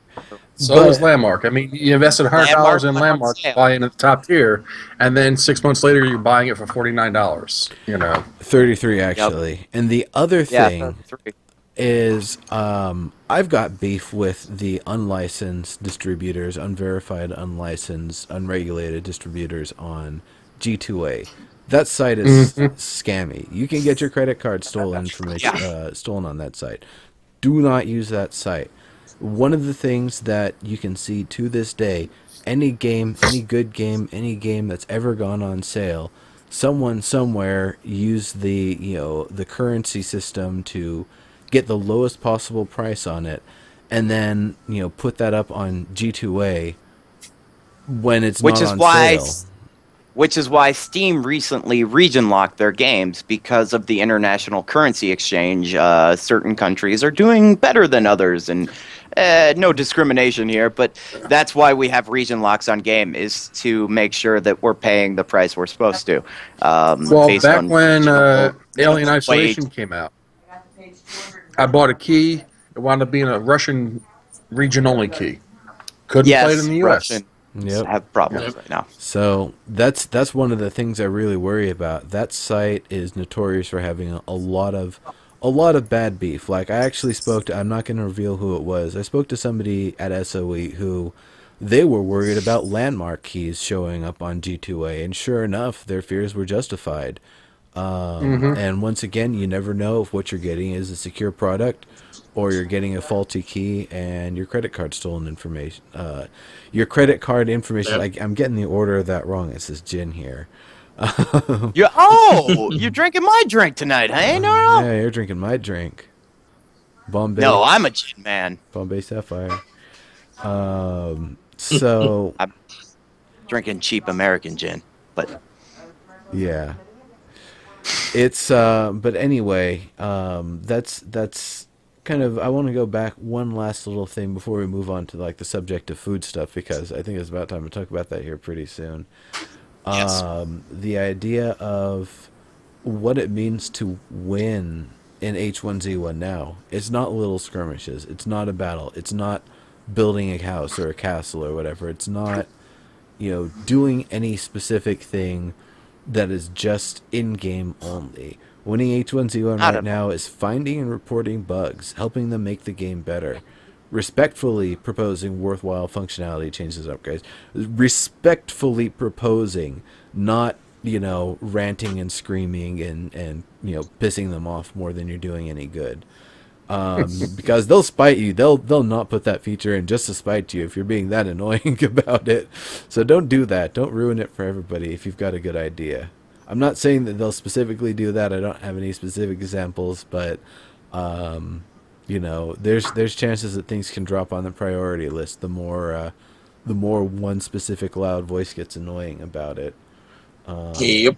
So was Landmark. I mean, you invested $100 in Landmark Landmark sale. buying at the top tier, and then 6 months later you're buying it for $49. You know, 33 actually. And the other thing yeah, 3. is I've got beef with the unlicensed distributors, unverified, unlicensed, unregulated distributors on G2A. That site is scammy. You can get your credit card stolen stolen on that site. Do not use that site. One of the things that you can see to this day, any game, any good game, any game that's ever gone on sale, someone somewhere used the currency system to get the lowest possible price on it, and then put that up on G2A when it's not on sale. Which is why Steam recently region locked their games because of the international currency exchange. Certain countries are doing better than others, and no discrimination here, but that's why we have region locks on game, is to make sure that we're paying the price we're supposed to. well, based back on when minimum Alien wage. Isolation came out, I bought a key. It wound up being a Russian region-only key. Couldn't play it in the U.S. Russians Yep. have problems right now. So that's one of the things I really worry about. That site is notorious for having a lot of bad beef. Like, I actually spoke to, I'm not going to reveal who it was. I spoke to somebody at SOE who they were worried about Landmark keys showing up on G2A, and sure enough, their fears were justified. And once again, you never know if what you're getting is a secure product or you're getting a faulty key and your credit card stolen information. Your credit card information, Yep. I'm getting the order of that wrong. It says gin here. You're drinking my drink tonight, hey, Nora? Yeah, you're drinking my drink. Bombay. No, I'm a gin man. Bombay Sapphire. So I'm drinking cheap American gin, but yeah, it's but anyway, that's kind of, I want to go back one last little thing before we move on to like the subject of food stuff, because I think it's about time to talk about that here pretty soon. Yes. The idea of what it means to win in H1Z1 now. It's not little skirmishes. It's not a battle. It's not building a house or a castle or whatever. It's not, doing any specific thing that is just in-game only. Winning H1Z1 right now is finding and reporting bugs, helping them make the game better, respectfully proposing worthwhile functionality changes, upgrades, respectfully proposing, not ranting and screaming and pissing them off more than you're doing any good. Because they'll spite you. They'll not put that feature in just to spite you if you're being that annoying about it. So don't do that. Don't ruin it for everybody if you've got a good idea. I'm not saying that they'll specifically do that. I don't have any specific examples, but there's chances that things can drop on the priority list the more one specific loud voice gets annoying about it. Yep.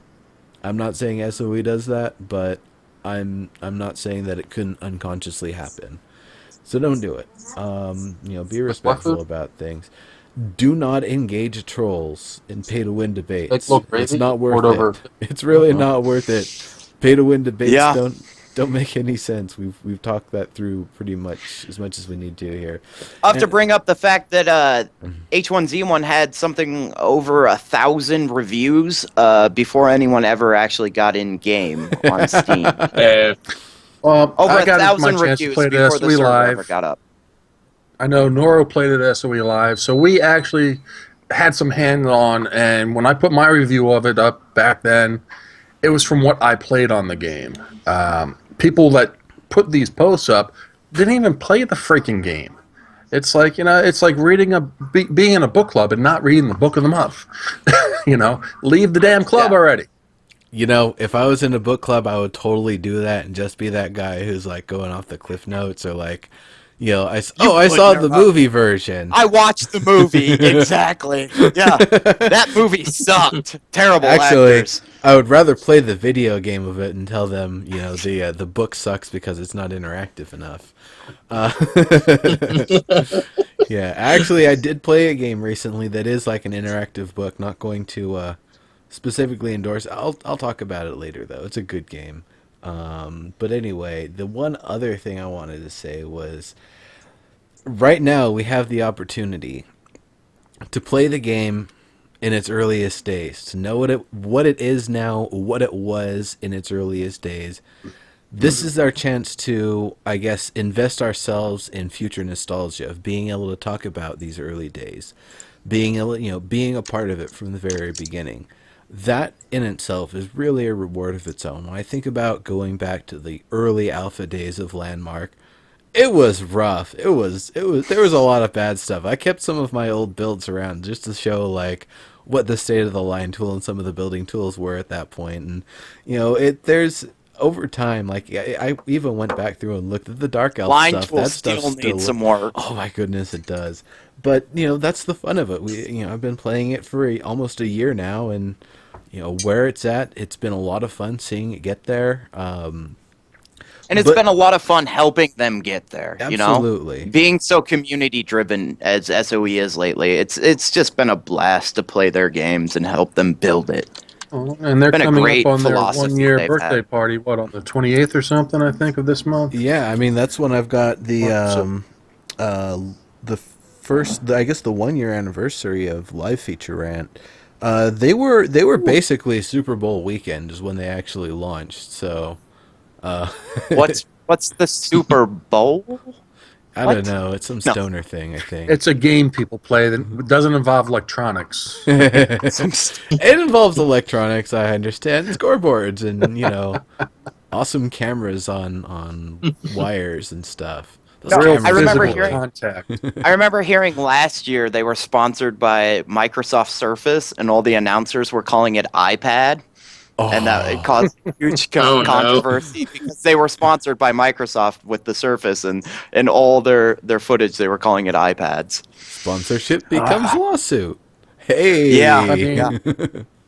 I'm not saying SOE does that, but I'm not saying that it couldn't unconsciously happen. So don't do it. Be respectful about things. Do not engage trolls in pay-to-win debates. It's not worth it. It's really not worth it. Pay-to-win debates Yeah. don't make any sense. We've talked that through pretty much as we need to here. I'll have to bring up the fact that H1Z1 had something over 1,000 reviews before anyone ever actually got in game on Steam. Well, Over I got my 1,000 chance to reviews play it before at the SOE server ever Live. got up. I know Noro played it at SOE Live, so we actually had some hands-on, and when I put my review of it up back then, it was from what I played on the game. People that put these posts up didn't even play the freaking game. It's like, it's like reading being in a book club and not reading the book of the month. Leave the damn club already. If I was in a book club, I would totally do that and just be that guy who's like going off the cliff notes or like, I saw the movie version. I watched the movie, exactly. Yeah, that movie sucked. Terrible Actually, actors. I would rather play the video game of it and tell them, the book sucks because it's not interactive enough. Yeah, actually, I did play a game recently that is like an interactive book. Not going to specifically endorse. I'll talk about it later, though. It's a good game. But anyway, the one other thing I wanted to say was, right now we have the opportunity to play the game in its earliest days, to know what it is now, what it was in its earliest days. This is our chance to, I guess, invest ourselves in future nostalgia of being able to talk about these early days, being a part of it from the very beginning. That in itself is really a reward of its own. When I think about going back to the early alpha days of Landmark, it was rough. There was a lot of bad stuff. I kept some of my old builds around just to show like what the state of the line tool and some of the building tools were at that point. And there's over time, like I even went back through and looked at the Dark Elf Line stuff. tool That stuff still needs some work. Oh my goodness, it does. But that's the fun of it. I've been playing it for almost a year now, and where it's at, it's been a lot of fun seeing it get there. And it's been a lot of fun helping them get there. Absolutely. Being so community driven as SOE is lately, it's just been a blast to play their games and help them build it. Oh, and they're Been a coming great up on their philosophy 1-year they've birthday had. party, on the 28th or something, I think, of this month? Yeah, I mean that's when I've got the I guess the 1-year anniversary of live feature rant. They were basically Super Bowl weekend is when they actually launched. So, What's the Super Bowl? I What? don't know. It's some stoner thing, I think. It's a game people play that doesn't involve electronics. It involves electronics, I understand, scoreboards and awesome cameras on wires and stuff. Those No, cameras I remember are hearing- contact. I remember hearing last year they were sponsored by Microsoft Surface, and all the announcers were calling it iPad. And that it caused huge Oh, no. controversy because they were sponsored by Microsoft with the Surface, and all their footage they were calling it iPads. Sponsorship becomes lawsuit. Hey. Yeah. I mean,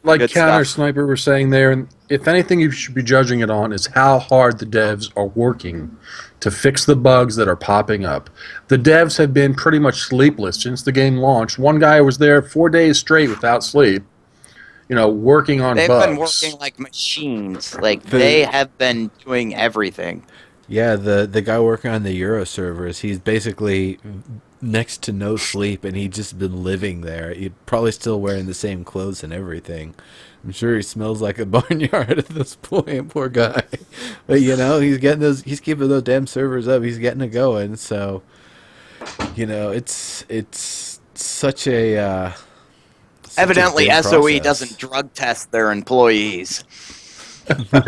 like Good Counter stuff. Sniper was saying there, and if anything you should be judging it on is how hard the devs are working to fix the bugs that are popping up. The devs have been pretty much sleepless since the game launched. One guy was there 4 days straight without sleep, working on They've bugs. been working like machines. Like they have been doing everything. Yeah, the guy working on the Euro servers, he's basically next to no sleep, and he's just been living there. He's probably still wearing the same clothes and everything. I'm sure he smells like a barnyard at this point, poor guy. But he's keeping those damn servers up. He's getting it going. So, it's such a Evidently, big SOE process. doesn't drug test their employees. That's all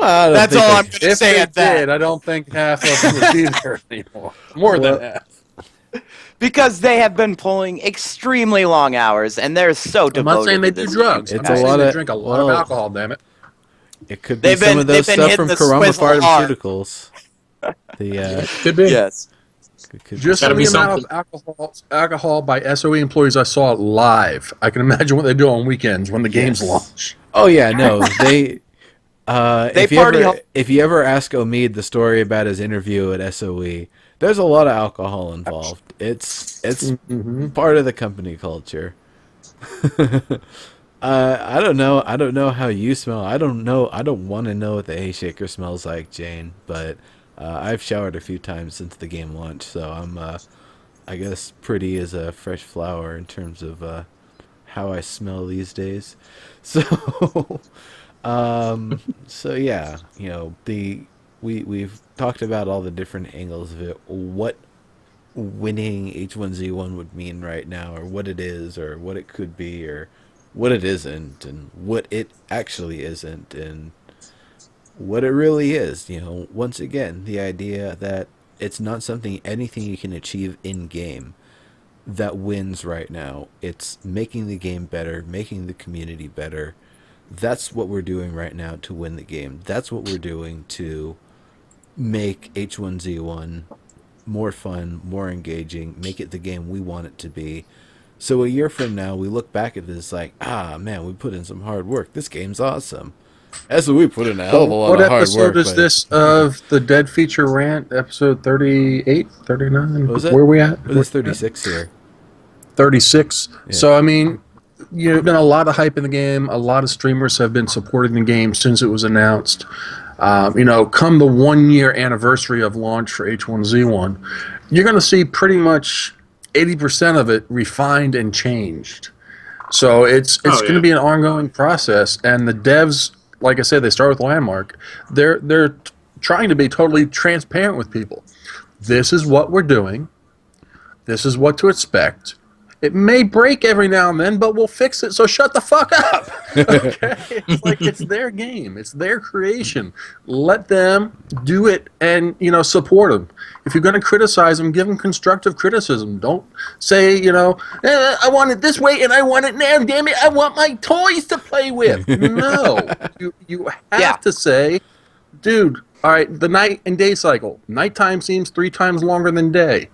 I'm going to If say they at that. did, I don't think half of them would be there anymore. More than half. Because they have been pulling extremely long hours, and they're so I'm devoted not saying they to do this drugs. It's I'm a saying lot they of- drink a lot of well- alcohol, damn it. It could be They've some been- of those they've been stuff hitting from the Karama swizzle hard. Pharmaceuticals. The Could be. Yes. Just Gotta from be the amount something. of alcohol by SOE employees I saw live, I can imagine what they do on weekends when the games Yes. launch. Oh yeah, no, they. They party hard. If you ever ask Omid the story about his interview at SOE, there's a lot of alcohol involved. It's Hmm. part of the company culture. I don't know. I don't know how you smell. I don't know. I don't want to know what the hay shaker smells like, Jane. But I've showered a few times since the game launched, so I'm, I guess, pretty as a fresh flower in terms of how I smell these days. So, so yeah, we've talked about all the different angles of it. What winning H1Z1 would mean right now, or what it is, or what it could be, or what it isn't, and what it actually isn't, and what it really is. Once again, the idea that it's not anything you can achieve in game that wins right now. It's making the game better, making the community better. That's what we're doing right now to win the game. That's what we're doing to make H1Z1 more fun, more engaging, make it the game we want it to be. So a year from now, we look back at this like, man, we put in some hard work. This game's awesome. As we put in a hell of a lot What of hard episode work. is this of the Dead Feature Rant? Episode 38, 39? What was it? Where are we at? It was 36 here. 36. Yeah. So, I mean, there's been a lot of hype in the game. A lot of streamers have been supporting the game since it was announced. Come the 1 year anniversary of launch for H1Z1, you're going to see pretty much 80% of it refined and changed. So it's going to be an ongoing process, and the devs, like I said, they start with Landmark. They're trying to be totally transparent with people. This is what we're doing. This is what to expect. It may break every now and then, but we'll fix it, so shut the fuck up. Okay? It's like it's their game. It's their creation. Let them do it and, support them. If you're going to criticize them, give them constructive criticism. Don't say, I want it this way and I want it now, damn it, I want my toys to play with. No. You have to say, dude, all right, the night and day cycle. Nighttime seems 3 times longer than day.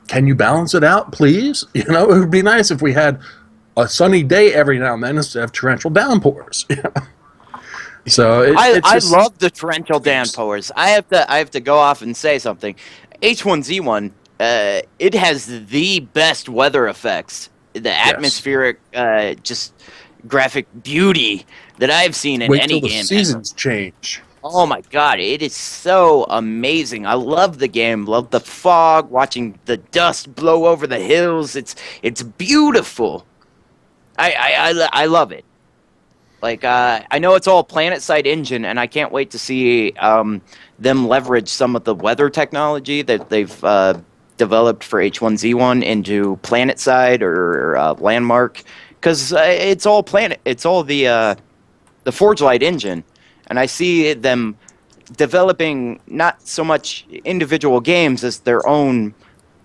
Can you balance it out, please? It would be nice if we had a sunny day every now and then instead of torrential downpours. So I love the torrential downpours. I have to go off and say something. H1Z1, it has the best weather effects, the atmospheric, just graphic beauty that I've seen in any the game. Seasons change. Oh my god, it is so amazing. I love the game, love the fog, watching the dust blow over the hills. It's beautiful. I love it. Like I know it's all PlanetSide engine, and I can't wait to see them leverage some of the weather technology that they've developed for H1Z1 into PlanetSide or Landmark, because it's all the ForgeLight engine. And I see them developing not so much individual games as their own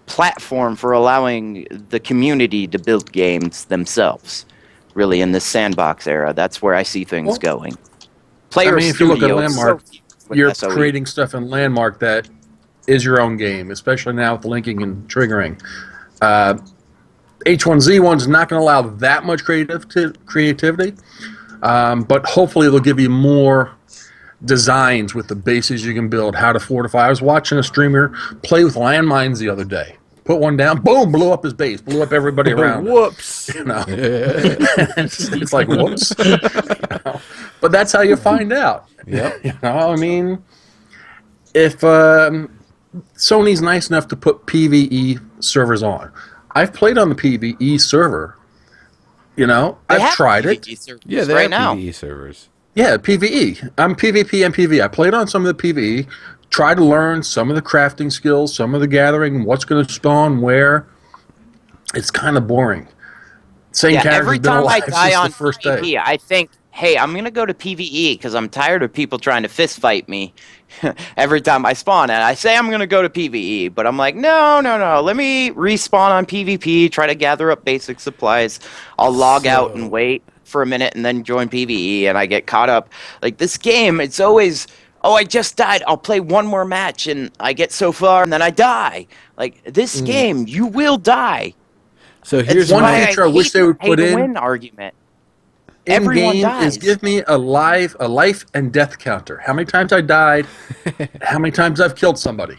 platform for allowing the community to build games themselves. Really, in this sandbox era, that's where I see things going. If you look at Landmark, you're SOE. creating stuff in Landmark that is your own game, especially now with linking and triggering. H1Z1's not going to allow that much creativity. But hopefully they'll give you more designs with the bases you can build, how to fortify. I was watching a streamer play with landmines the other day. Put one down, boom, blew up his base, blew up everybody around. Whoops. It's like, whoops. But that's how you find out. Yep. If Sony's nice enough to put PvE servers on. I've played on the PvE server. I've tried it. Yeah, they have PvE servers. Yeah, PvE. I'm PvP and PvE. I played on some of the PvE, tried to learn some of the crafting skills, some of the gathering, what's going to spawn where. It's kind of boring. Same character's every been time I alive die since on the first PvP, day. I think, hey, I'm going to go to PvE because I'm tired of people trying to fist fight me every time I spawn. And I say I'm going to go to PvE, but I'm like, no. Let me respawn on PvP, try to gather up basic supplies. I'll log out and wait for a minute and then join PvE, and I get caught up. Like, this game, it's always oh, I just died. I'll play one more match, and I get so far, and then I die. Like, this game, you will die. So It's here's one why feature I hate wish they the would put in pay-to-win argument. in Everyone game dies. is give me a life and death counter. How many times I died, how many times I've killed somebody.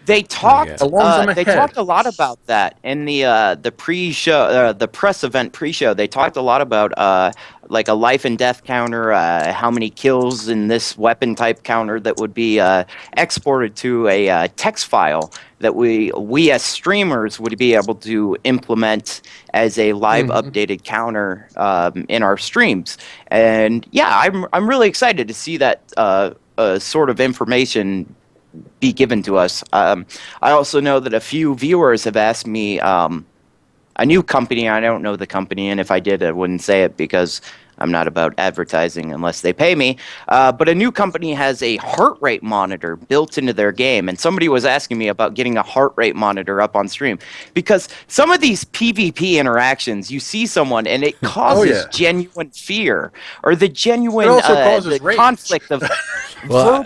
They talked. How long I'm They ahead. talked a lot about that in the pre-show, the press event pre-show. They talked a lot about like a life and death counter, how many kills in this weapon type counter that would be exported to a text file that we as streamers would be able to implement as a live updated counter in our streams. And yeah, I'm really excited to see that sort of information be given to us. I also know that a few viewers have asked me a new company. I don't know the company, and if I did, I wouldn't say it because I'm not about advertising unless they pay me. But a new company has a heart rate monitor built into their game, and somebody was asking me about getting a heart rate monitor up on stream because some of these PvP interactions, you see someone and it causes genuine fear or the genuine also causes rage. conflict of Well,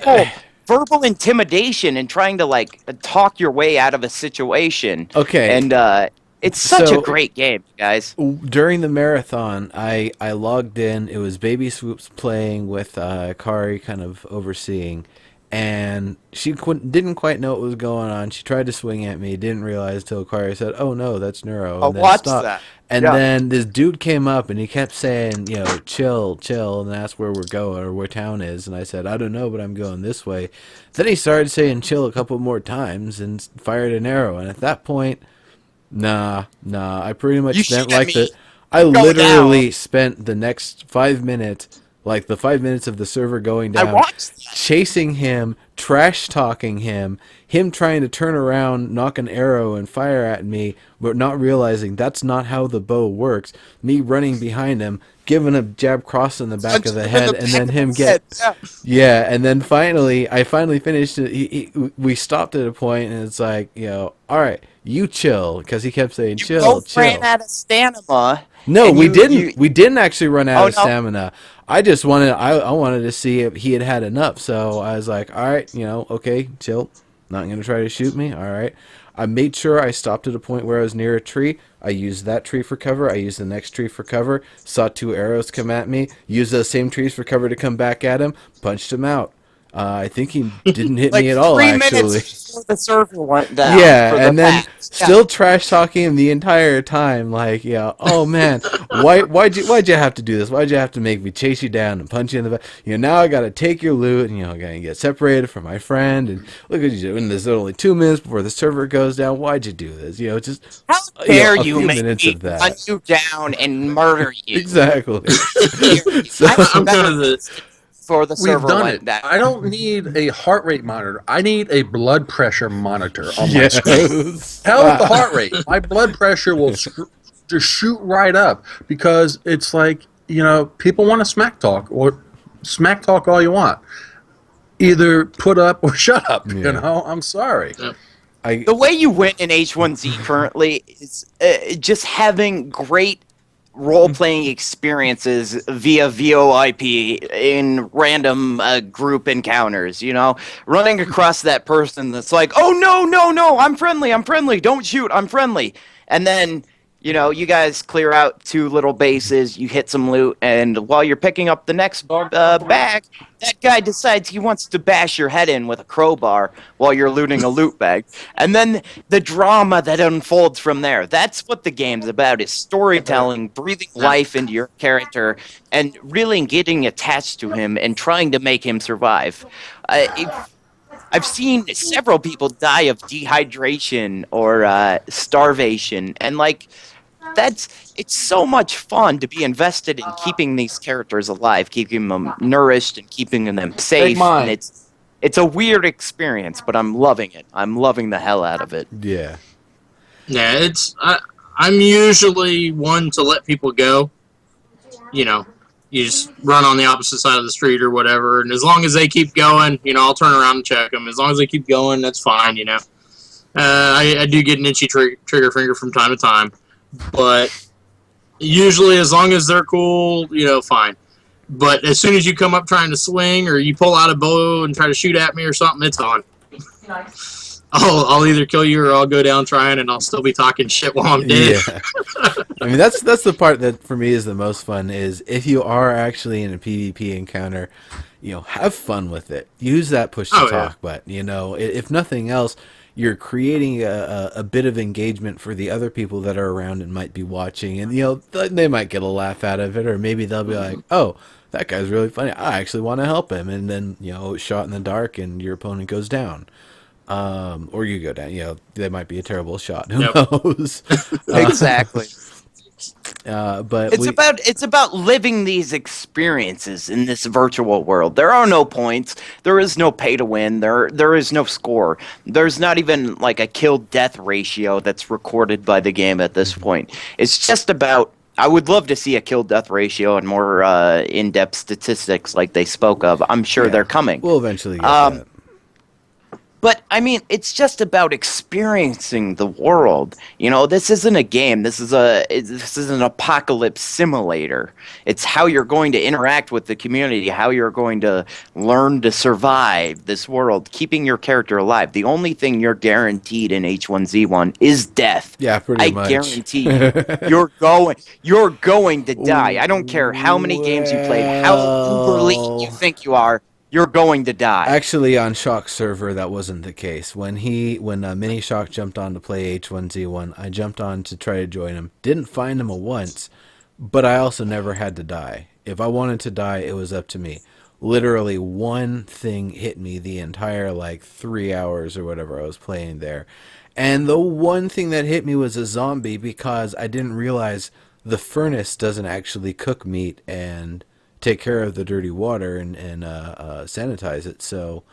verbal intimidation and trying to like talk your way out of a situation. Okay. And it's such So- a great game, guys. During the marathon, I logged in. It was Baby Swoops playing with Kari kind of overseeing, and she didn't quite know what was going on. She tried to swing at me, didn't realize till Kari said, "Oh no, that's Neuro," Oh, and then watch stopped. that. And Yeah. then this dude came up and he kept saying, you know, chill, and asked where we're going or where town is. And I said, I don't know, but I'm going this way. Then he started saying chill a couple more times and fired an arrow. And at that point, nah, I pretty much You spent shoot at like me. I Go literally down. spent the next 5 minutes, like the 5 minutes of the server going I down, watched that. chasing him, trash talking him trying to turn around, knock an arrow and fire at me, but not realizing that's not how the bow works. Me running behind him, giving a jab cross in the back of the head, and then him get and then I finally finished it. We stopped at a point, and it's like, you know, all right, you chill, because he kept saying You chill. both ran out of stamina. No, and we you- didn't. you- We didn't actually run out Oh, of no. stamina. I just wanted. I wanted to see if he had had enough. So I was like, all right, you know, okay, chill. Not gonna try to shoot me. All right. I made sure I stopped at a point where I was near a tree. I used that tree for cover. I used the next tree for cover. Saw 2 arrows come at me. Used those same trees for cover to come back at him. Punched him out. I think he didn't hit Like me at all. 3 Actually. minutes before the server went down. Yeah, for the and then patch. still trash talking him the entire time. Like, yeah, oh man, why'd you have to do this? Why'd you have to make me chase you down and punch you in the back? You know, now I gotta take your loot, and you know, I gotta get separated from my friend. And look at you doing this. Only 2 minutes before the server goes down. Why'd you do this? You know, just How you know, dare a you few make minutes me of that. hunt you down and murder you? Exactly. So- I'm kind of the Before the We've server done went it. down. I don't need a heart rate monitor. I need a blood pressure monitor on my screen. Yes. Hell with the heart rate. My blood pressure will just shoot right up because it's like, you know, people want to smack talk all you want. Either put up or shut up, you know? I'm sorry. The way you win in H1Z currently is just having great role-playing experiences via VoIP in random group encounters, you know? Running across that person that's like, oh, no, I'm friendly, don't shoot, I'm friendly. And then, you know, you guys clear out 2 little bases, you hit some loot, and while you're picking up the next bag, that guy decides he wants to bash your head in with a crowbar while you're looting a loot bag. And then the drama that unfolds from there. That's what the game's about, is storytelling, breathing life into your character, and really getting attached to him and trying to make him survive. I've seen several people die of dehydration or starvation, and like it's so much fun to be invested in keeping these characters alive, keeping them nourished and keeping them safe. And it's a weird experience, but I'm loving it. I'm loving the hell out of it. Yeah. Yeah, I'm usually one to let people go. You know, you just run on the opposite side of the street or whatever, and as long as they keep going, you know, I'll turn around and check them. As long as they keep going, that's fine, you know. I do get an itchy trigger finger from time to time, but usually as long as they're cool, you know, fine. But as soon as you come up trying to swing or you pull out a bow and try to shoot at me or something, it's on. Nice. I'll either kill you or I'll go down trying, and I'll still be talking shit while I'm dead. Yeah. I mean, that's the part that for me is the most fun, is if you are actually in a PvP encounter, have fun with it. Use that push to talk button. If nothing else, you're creating a bit of engagement for the other people that are around and might be watching, and they might get a laugh out of it, or maybe they'll be like, "Oh, that guy's really funny. I actually want to help him," and then shot in the dark and your opponent goes down. Or you go down. They might be a terrible shot. Who knows? Exactly. But it's about living these experiences in this virtual world. There are no points. There is no pay to win. There is no score. There's not even like a kill death ratio that's recorded by the game at this point. It's just about. I would love to see a kill death ratio and more in-depth statistics like they spoke of. I'm sure they're coming. We'll eventually get that. But, I mean, it's just about experiencing the world. This isn't a game. This is an apocalypse simulator. It's how you're going to interact with the community, how you're going to learn to survive this world, keeping your character alive. The only thing you're guaranteed in H1Z1 is death. Yeah, pretty much. I guarantee you, you're going to die. I don't care how many games you played, how uber elite you think you are. You're going to die. Actually, on Shock's server, that wasn't the case. When Mini Shock jumped on to play H1Z1, I jumped on to try to join him. Didn't find him once, but I also never had to die. If I wanted to die, it was up to me. Literally, one thing hit me the entire 3 hours or whatever I was playing there. And the one thing that hit me was a zombie, because I didn't realize the furnace doesn't actually cook meat and take care of the dirty water and sanitize it. So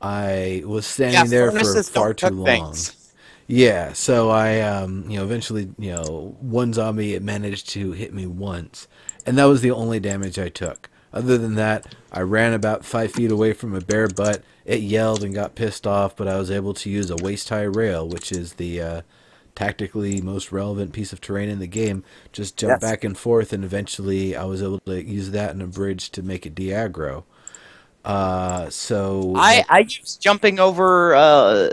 I was standing there for far too long. Things. Yeah, so I eventually one zombie, it managed to hit me once, and that was the only damage I took. Other than that, I ran about 5 feet away from a bare butt. It yelled and got pissed off, but I was able to use a waist-high rail, which is the tactically most relevant piece of terrain in the game. Just jump back and forth, and eventually I was able to use that in a bridge to make it de-aggro. So I used jumping over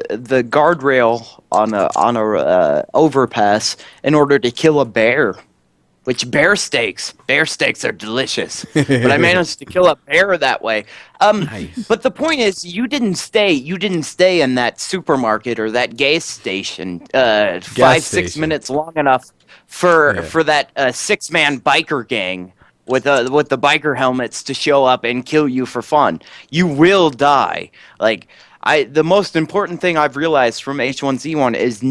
the guardrail on a overpass in order to kill a bear. Which bear steaks are delicious. But I managed to kill a bear that way. Nice. But the point is, you didn't stay in that supermarket or that gas station 5-6 minutes long enough for that 6-man biker gang with the biker helmets to show up and kill you for fun. You will die. The most important thing I've realized from H1Z1 is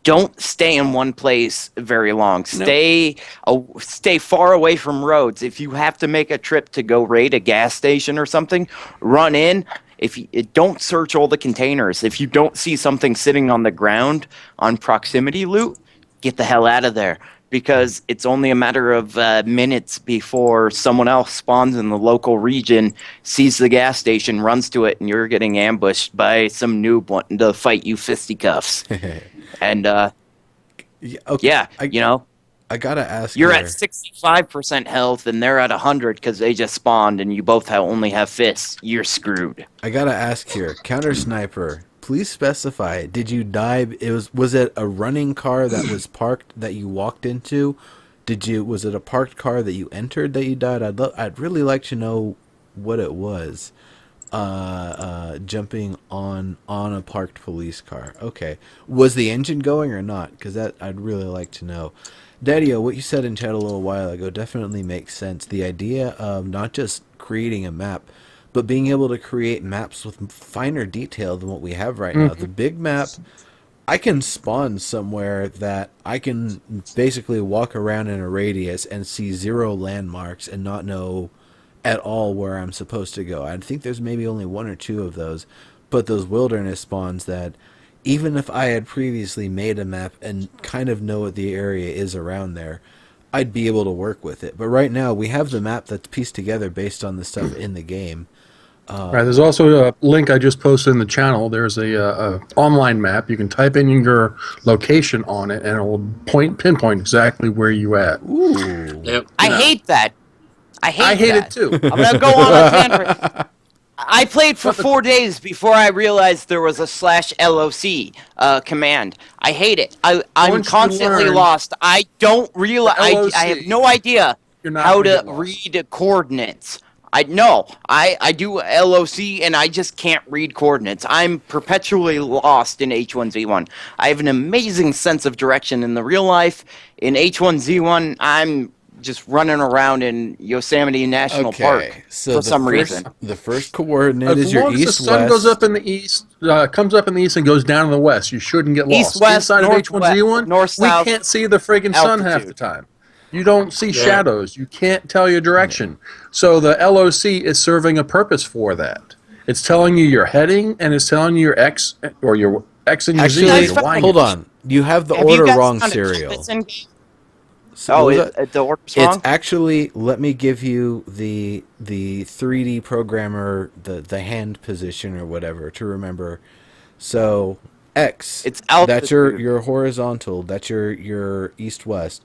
don't stay in one place very long. Stay far away from roads. If you have to make a trip to go raid a gas station or something, run in. Don't search all the containers. If you don't see something sitting on the ground on proximity loot, get the hell out of there. Because it's only a matter of minutes before someone else spawns in the local region, sees the gas station, runs to it, and you're getting ambushed by some noob wanting to fight you fisticuffs. And I gotta ask. You're at 65% health, and they're at 100 because they just spawned, and you both only have fists. You're screwed. I gotta ask here, Counter Sniper. Please specify. Did you die? Was it a running car that was parked that you walked into? Was it a parked car that you entered that you died? I'd really like to know what it was. Jumping on a parked police car. Okay. Was the engine going or not? Because that I'd really like to know. Daddy-O, what you said in chat a little while ago definitely makes sense. The idea of not just creating a map, but being able to create maps with finer detail than what we have right now. The big map, I can spawn somewhere that I can basically walk around in a radius and see 0 landmarks and not know at all where I'm supposed to go. I think there's maybe only 1 or 2 of those, but those wilderness spawns that even if I had previously made a map and kind of know what the area is around there, I'd be able to work with it. But right now we have the map that's pieced together based on the stuff in the game. Right. There's also a link I just posted in the channel. There's a online map. You can type in your location on it, and it will pinpoint exactly where you at. Ooh. Yep. I hate that. I hate I hate that. it too. I'm gonna go on a tangent. I played for But the- 4 days before I realized there was a /LOC command. I hate it. I'm Once you constantly learn lost. I don't realize. the LOC, I have no idea you're not how gonna to get lost. read coordinates. I do LOC and I just can't read coordinates. I'm perpetually lost in H1Z1. I have an amazing sense of direction in the real life. In H1Z1, I'm just running around in Yosemite National Park so for some reason. the first coordinate As is your long as the east sun west. goes up in the east, comes up in the east and goes down in the west, you shouldn't get lost. East, west, Inside of north, H1Z1, north, we south, can't see the friggin' sun half altitude. the time. You don't see Yeah. shadows. You can't tell your direction. So the LOC is serving a purpose for that. It's telling you your heading, and it's telling you your X or your X and your Z. Actually, and your Y. hold on. You have the Have you order guys wrong, found a Serial. compass in game? So Oh, what was that? the order's It's wrong? actually, let me give you the 3D programmer, the hand position or whatever to remember. So X, It's that's altitude. your horizontal, that's your east west.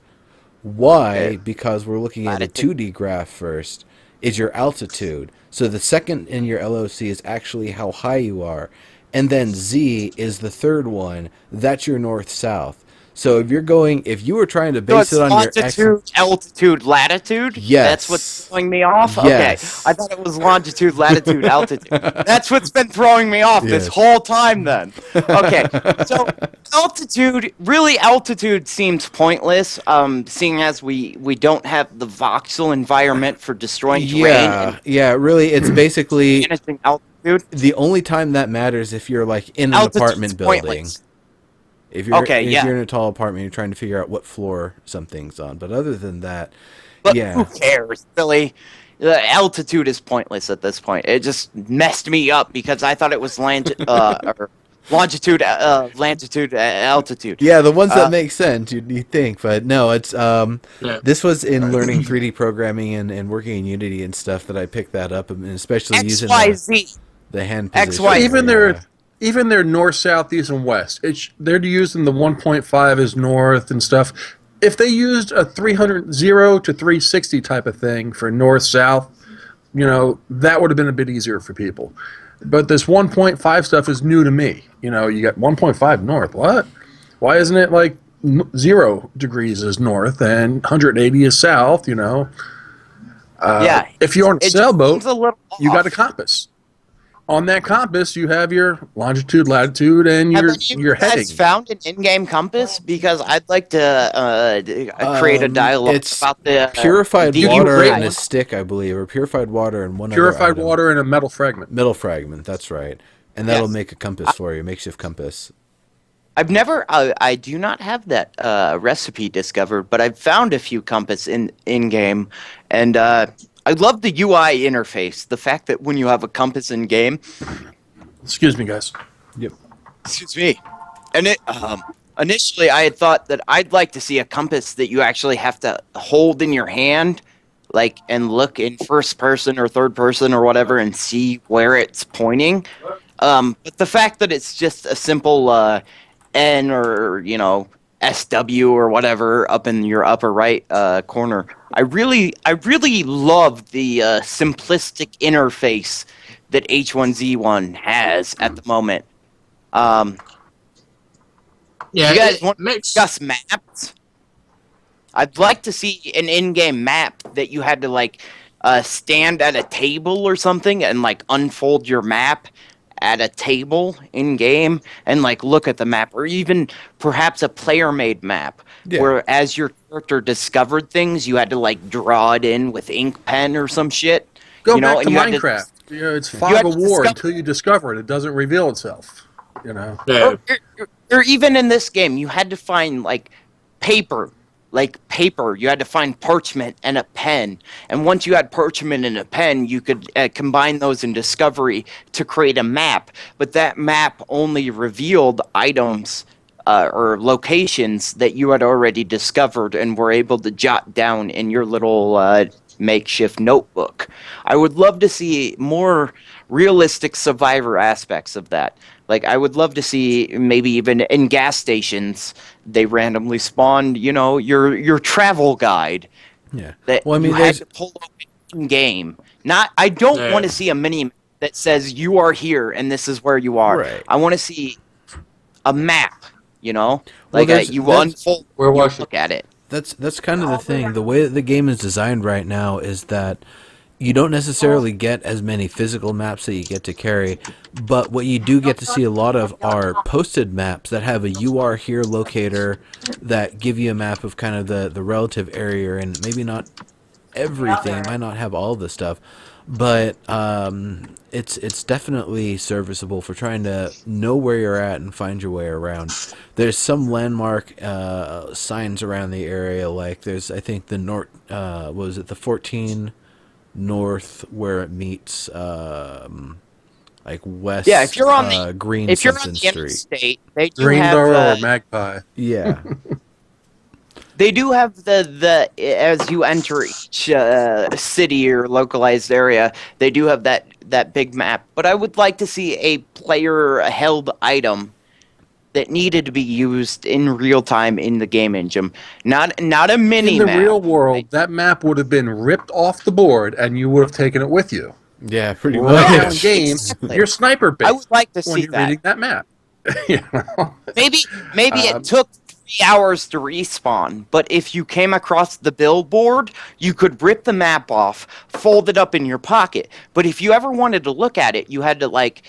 Y, Okay. because we're looking at a Latitude. 2D graph first, is your altitude. So the second in your LOC is actually how high you are. And then Z is the third one, that's your north south. So if you were trying to So base it's it on your X, longitude, altitude, latitude? Yes. That's what's throwing me off? Yes. Okay. I thought it was longitude, latitude, altitude. That's what's been throwing me off this Yes. whole time then. Okay. So altitude seems pointless, seeing as we don't have the voxel environment for destroying terrain yeah, really, it's and basically managing altitude. the only time that matters if you're like in an Altitude's apartment building. pointless. If you're Okay, if yeah. you're in a tall apartment, you're trying to figure out what floor something's on. But other than that, But yeah. who cares, really? The altitude is pointless at this point. It just messed me up because I thought it was or longitude, latitude, altitude. Yeah, the ones Uh, that make sense, you think, but no, it's Yeah. this was in learning 3D programming and working in Unity and stuff that I picked that up, and especially using XYZ. the hand X, position. Y, Z. Even their north, south, east, and west. They're using the 1.5 as north and stuff. If they used a 0 to 360 type of thing for north, south, that would have been a bit easier for people. But this 1.5 stuff is new to me. You got 1.5 north. What? Why isn't it like 0 degrees is north and 180 is south? Yeah. If you're on a It just sailboat, seems a little you got a off. compass. On that compass, you have your longitude, latitude, and Have your any of your you guys heading. found an in-game compass? Because I'd like to create a dialogue It's about the purified the water UI. and a stick, I believe, or purified water and one Purified other item. water and a metal fragment. Metal fragment, that's right. And that'll Yes. make a compass for you, makeshift compass. I've never. I do not have that recipe discovered, but I've found a few compass in game, and I love the UI interface. The fact that when you have a compass in game, Excuse me, guys. Yep. excuse me, and it initially I had thought that I'd like to see a compass that you actually have to hold in your hand, like and look in first person or third person or whatever, and see where it's pointing. But the fact that it's just a simple N or SW or whatever up in your upper right corner. I really love the simplistic interface that H1Z1 has at the moment. Yeah, You guys it want to makes discuss maps? I'd like to see an in-game map that you had to like stand at a table or something and like unfold your map at a table in game and like look at the map, or even perhaps a player-made map Yeah. where as your character discovered things, you had to like draw it in with ink pen or some shit. Go you know, back to and you had Minecraft. It's had fog to of war discover- until you discover it. It doesn't reveal itself. yeah. Or even in this game, you had to find like paper. You had to find parchment and a pen. And once you had parchment and a pen, you could combine those in Discovery to create a map. But that map only revealed items or locations that you had already discovered and were able to jot down in your little makeshift notebook. I would love to see more realistic survivor aspects of that. Like, I would love to see maybe even in gas stations, they randomly spawned, your travel guide. Yeah. That Well, I mean, you had there's to pull open game. I don't Yeah. want to see a mini map that says you are here and this is where you are. Right. I want to see a map, you know? Well, Like you unfold, We're you watching. look at it. That's kind of the thing. The way that the game is designed right now is that you don't necessarily get as many physical maps that you get to carry, but what you do get to see a lot of are posted maps that have a "you are here" locator that give you a map of kind of the relative area, and maybe not everything. It might not have all the stuff, but it's definitely serviceable for trying to know where you're at and find your way around. There's some landmark signs around the area, like there's I think the was it the 14 North where it meets like West Yeah, if you're on the Green if you're on something the Street. interstate, they do Green have Barrel or Magpie. Yeah. they do have the as you enter each city or localized area, they do have that big map. But I would like to see a player held item that needed to be used in real time in the game engine, not a mini In the map. real world, that map would have been ripped off the board, and you would have taken it with you. Yeah, pretty Right now in much. game, Exactly. you're sniper based I would like to when see you're that. reading that map. You know? Maybe Um, it took 3 hours to respawn, but if you came across the billboard, you could rip the map off, fold it up in your pocket. But if you ever wanted to look at it, you had to like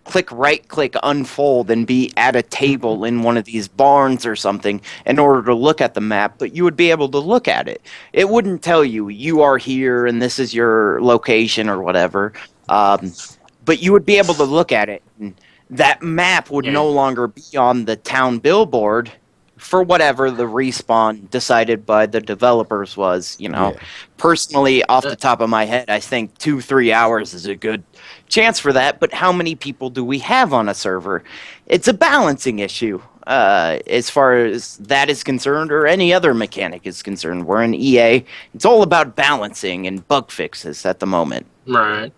click unfold and be at a table in one of these barns or something in order to look at the map, but you would be able to look at it. It wouldn't tell you you are here and this is your location or whatever, but you would be able to look at it, and that map would no longer be on the town billboard for whatever the respawn decided by the developers was, you know. Yeah. Personally, off the top of my head, I think 2-3 hours is a good chance for that, but how many people do we have on a server? It's a balancing issue as far as that is concerned, or any other mechanic is concerned. We're in EA. It's all about balancing and bug fixes at the moment. Right.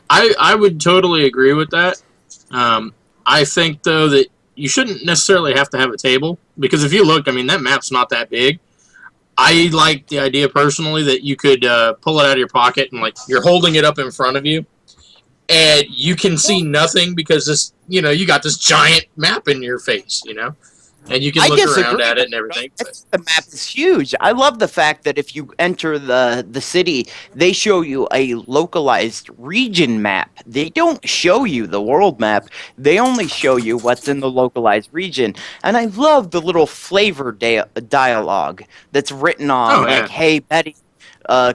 I would totally agree with that. I think, though, that you shouldn't necessarily have to have a table, because if you look, I mean, that map's not that big. I like the idea personally that you could pull it out of your pocket and like you're holding it up in front of you, and you can see nothing because this, you know, you got this giant map in your face, you know, and you can I look disagree around at with it and everything. I think the map is huge. I love the fact that if you enter the city, they show you a localized region map. They don't show you the world map. They only show you what's in the localized region. And I love the little flavor dialogue that's written on, Oh, yeah. like, "Hey, Betty,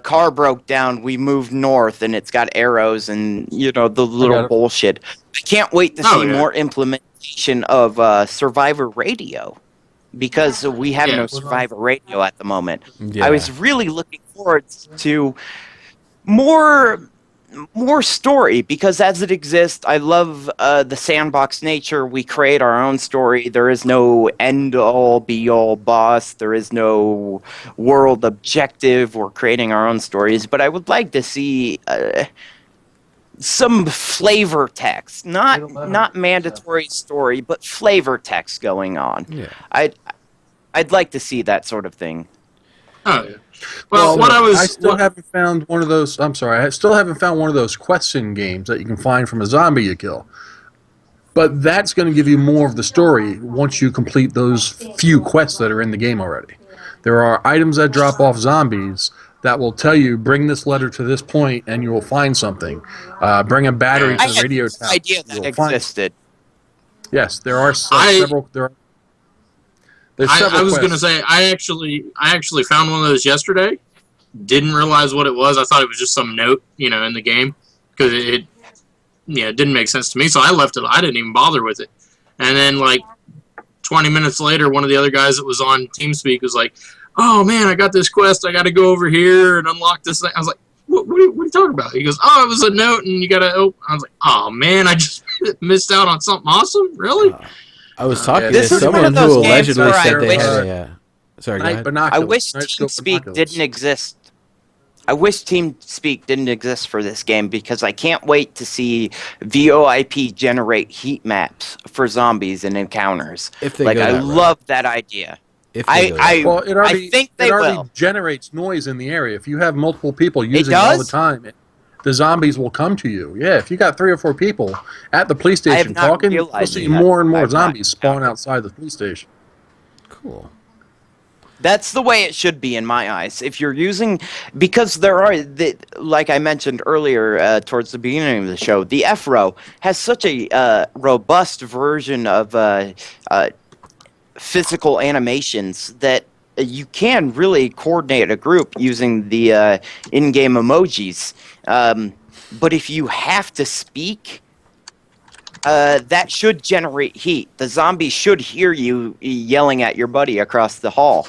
car broke down. We moved north," and it's got arrows and, you know, the little it. bullshit. I can't wait to Oh, see yeah. more implementation of Survivor Radio, because we have Yeah. no Survivor Radio at the moment. Yeah. I was really looking forward to more story, because as it exists, I love the sandbox nature. We create our own story. There is no end-all, be-all boss. There is no world objective. We're creating our own stories. But I would like to see some flavor text, not mandatory story, but flavor text going on. Yeah. I'd like to see that sort of thing. Oh yeah. Well, what I still haven't found one of those. I'm sorry, I still haven't found one of those question games that you can find from a zombie you kill. But that's going to give you more of the story once you complete those few quests that are in the game already. There are items that drop off zombies that will tell you, bring this letter to this point and you will find something. Bring a battery I to the had radio no tower. idea you that will find- existed. Yes, there are I- several. There's several I was going to quests. say I actually found one of those yesterday. Didn't realize what it was. I thought it was just some note, you know, in the game, because it didn't make sense to me. So I left it. I didn't even bother with it. And then like 20 minutes later, one of the other guys that was on TeamSpeak was like, "Oh man, I got this quest. I got to go over here and unlock this thing." I was like, "What are you talking about?" He goes, "Oh, it was a note, and you got to." I was like, "Oh man, I just missed out on something awesome." Really? I was talking yeah, to this is one someone of those who games allegedly where I said they wish- had a. Sorry, go Night ahead. I binoculars, wish night scope TeamSpeak binoculars. didn't exist. I wish TeamSpeak didn't exist for this game, because I can't wait to see VoIP generate heat maps for zombies and encounters. If they Like, go I that route. love that idea. If they go that I far. Well, I think they it already will. generates noise in the area. If you have multiple people It using it all the does? time, the zombies will come to you. Yeah, if you got 3 or 4 people at the police I have station not talking, you'll realized see that. more and more I've not zombies spawn encountered. outside the police station. Cool. That's the way it should be in my eyes. If you're using, because there are, like I mentioned earlier, towards the beginning of the show, the F-Row has such a robust version of physical animations that you can really coordinate a group using the in-game emojis. But if you have to speak, that should generate heat. The zombies should hear you yelling at your buddy across the hall.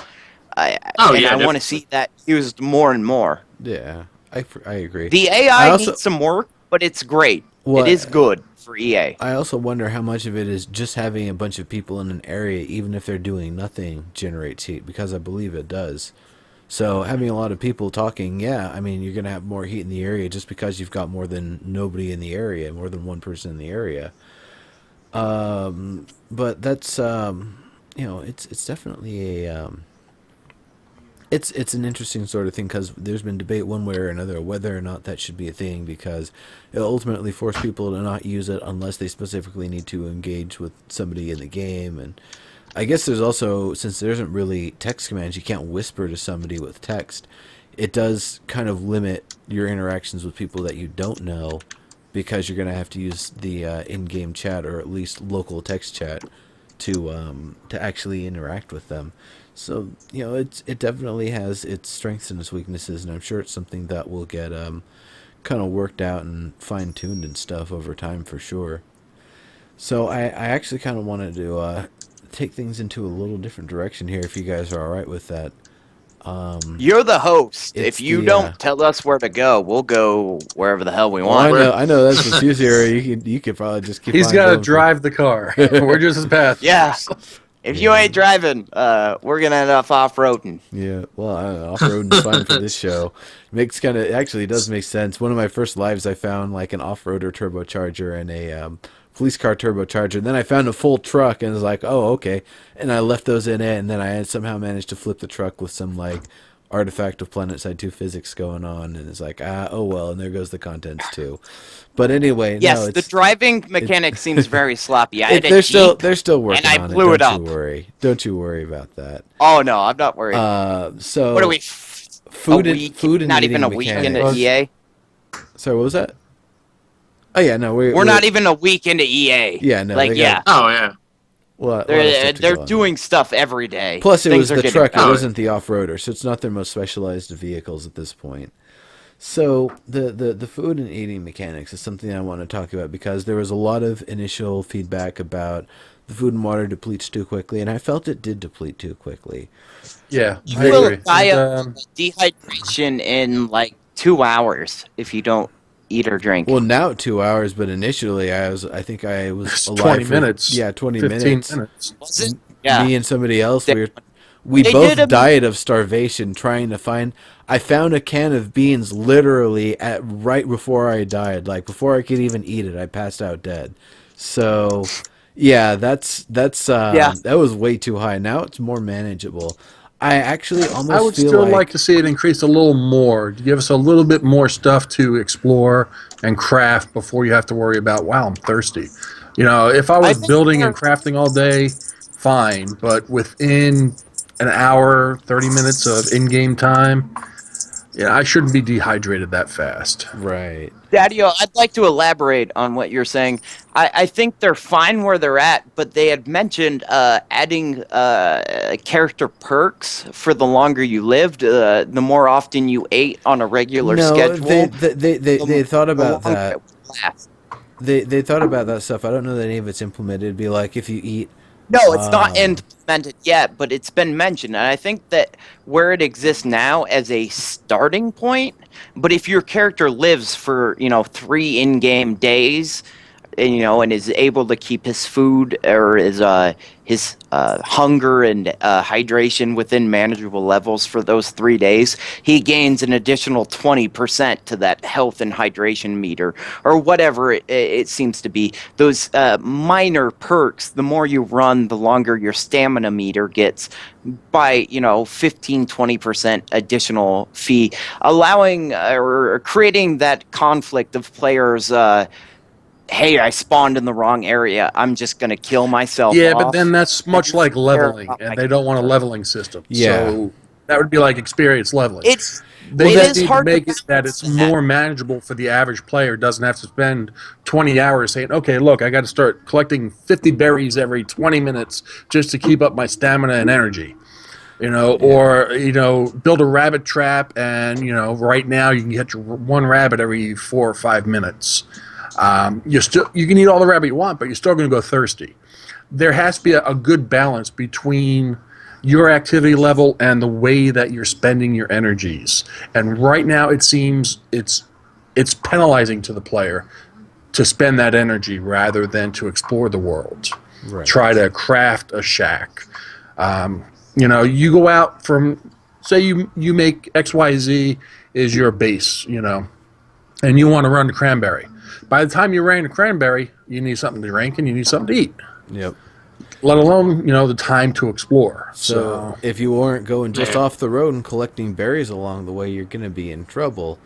I Oh, and yeah, I want to definitely. see that used more and more. Yeah, I agree. The I AI also needs some work, but it's great. well, It is good for EA. I also wonder how much of it is just having a bunch of people in an area, even if they're doing nothing, generates heat, because I believe it does. So having a lot of people talking, yeah, I mean, you're gonna have more heat in the area just because you've got more than nobody in the area, more than one person in the area. But that's it's definitely a it's an interesting sort of thing because there's been debate one way or another whether or not that should be a thing because it'll ultimately force people to not use it unless they specifically need to engage with somebody in the game. And I guess there's also, since there isn't really text commands, you can't whisper to somebody with text. It does kind of limit your interactions with people that you don't know because you're going to have to use the in-game chat or at least local text chat to actually interact with them. So it definitely has its strengths and its weaknesses, and I'm sure it's something that will get kind of worked out and fine tuned and stuff over time for sure. So I actually kind of wanted to take things into a little different direction here, if you guys are all right with that. You're the host. It's If you the don't tell us where to go, we'll go wherever the hell we well, want. I know that's what you here. You could probably just keep. He's on got to going for- drive the car. We're just his passengers. Yeah. If you ain't driving, we're gonna end up off-roading. Yeah, well, I don't know. Off-roading is fine for this show. Makes kind of actually does make sense. One of my first lives, I found like an off-roader turbocharger and a police car turbocharger. And then I found a full truck and was like, oh, okay. And I left those in it, and then I had somehow managed to flip the truck with some like artifact of PlanetSide 2 physics going on, and it's like, oh well, and there goes the contents too. But anyway, Yes, no, the it's driving mechanic seems very sloppy. I had a they're still Jeep, they're still working and I on blew it. it Don't up. you worry. Don't you worry about that. Oh no, I'm not worried. So What are we? food a and week? food and Not eating even a week mechanics. into EA. Sorry, what was that? Oh yeah, no, We're not even a week into EA. Yeah, no, like they yeah, got- Oh, yeah. Well, they're doing stuff every day. Plus, it Things was are the getting truck. It better. wasn't the off-roader, so it's not their most specialized vehicles at this point. So the food and eating mechanics is something I want to talk about because there was a lot of initial feedback about the food and water depletes too quickly, and I felt it did deplete too quickly. Yeah, You I will agree. die And, of dehydration in like 2 hours if you don't eat or drink. Well, now 2 hours, but initially I think I was it's alive 20 for, minutes. Yeah, 20 15 minutes. minutes. Was it? Yeah. Me and somebody else, They- we they both did a- died of starvation trying to find. I found a can of beans literally at right before I died, like before I could even eat it. I passed out dead. So, yeah, that's Yeah. that was way too high. Now it's more manageable. I actually almost I would feel still like to see it increase a little more, to give us a little bit more stuff to explore and craft before you have to worry about, wow, I'm thirsty. You know, if I was think building and they're- crafting all day, fine, but within an hour, 30 minutes of in-game time, yeah, I shouldn't be dehydrated that fast. right. Daddio, I'd like to elaborate on what you're saying. I think they're fine where they're at, but they had mentioned adding character perks for the longer you lived, the more often you ate on a regular No, schedule. they thought about the longer that. it would last. They thought about that stuff. I don't know that any of it's implemented. It'd be like if you eat. No, it's not Ah. implemented yet, but it's been mentioned. And I think that where it exists now as a starting point, but if your character lives for, 3 in-game days, and is able to keep his food or his hunger and hydration within manageable levels for those 3 days, he gains an additional 20% to that health and hydration meter, or whatever it seems to be. Those minor perks, the more you run, the longer your stamina meter gets by 15-20% additional fee, allowing or creating that conflict of players. Hey, I spawned in the wrong area. I'm just going to kill myself Yeah, off. but then that's much like leveling, and they don't want a leveling system. Yeah. So that would be like experience leveling. It's They it just is need to hard make to it that it's balance that. more manageable for the average player. Doesn't have to spend 20 hours saying, okay, look, I got to start collecting 50 berries every 20 minutes just to keep up my stamina and energy. Or build a rabbit trap, and right now you can get your one rabbit every 4 or 5 minutes. You can eat all the rabbit you want, but you're still going to go thirsty. There has to be a good balance between your activity level and the way that you're spending your energies. And right now, it seems it's penalizing to the player to spend that energy rather than to explore the world. Right. Try to craft a shack. You go out from, say you make XYZ is your base, and you want to run to Cranberry. By the time you ran to Cranberry, you need something to drink and you need something to eat. Yep. Let alone, the time to explore. So if you weren't going just off the road and collecting berries along the way, you're going to be in trouble.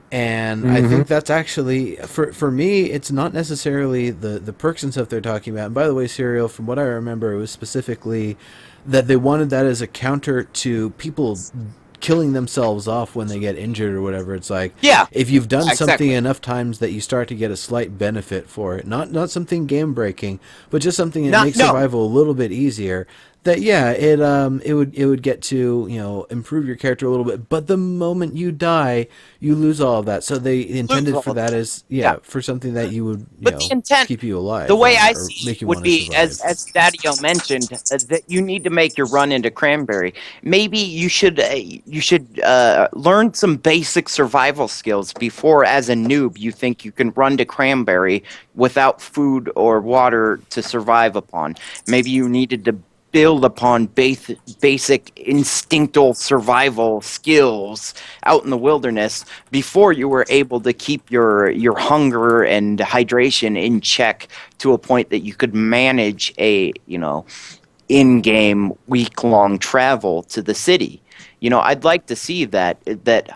And I think that's actually, for me, it's not necessarily the perks and stuff they're talking about. And by the way, Serial, from what I remember, it was specifically that they wanted that as a counter to people killing themselves off when they get injured or whatever. It's like, Yeah, if you've done something exactly. enough times that you start to get a slight benefit for it, not something game breaking, but just something that makes survival a little bit easier, that it would get to improve your character a little bit. But the moment you die, you lose all of that. So they intended for that as for something that you would But the intent, keep you alive. the way I or see make you would wanna be, survive. as Stadio mentioned, that you need to make your run into Cranberry. Maybe you should learn some basic survival skills before, as a noob, you think you can run to Cranberry without food or water to survive upon. Maybe you needed to build upon basic instinctual survival skills out in the wilderness before you were able to keep your hunger and hydration in check to a point that you could manage a in-game week-long travel to the city. I'd like to see that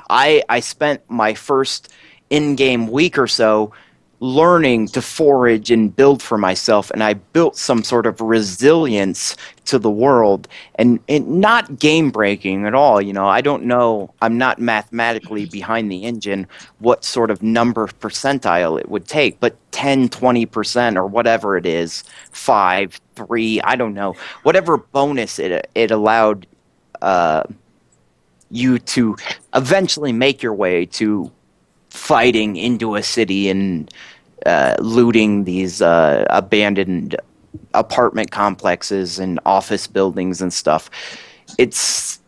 I spent my first in-game week or so learning to forage and build for myself, and I built some sort of resilience to the world, and not game breaking at all. I don't know, I'm not mathematically behind the engine what sort of number percentile it would take, but 10-20% or whatever it is, 5 3, I don't know, whatever bonus it allowed you to eventually make your way to fighting into a city and looting these abandoned apartment complexes and office buildings and stuff. It's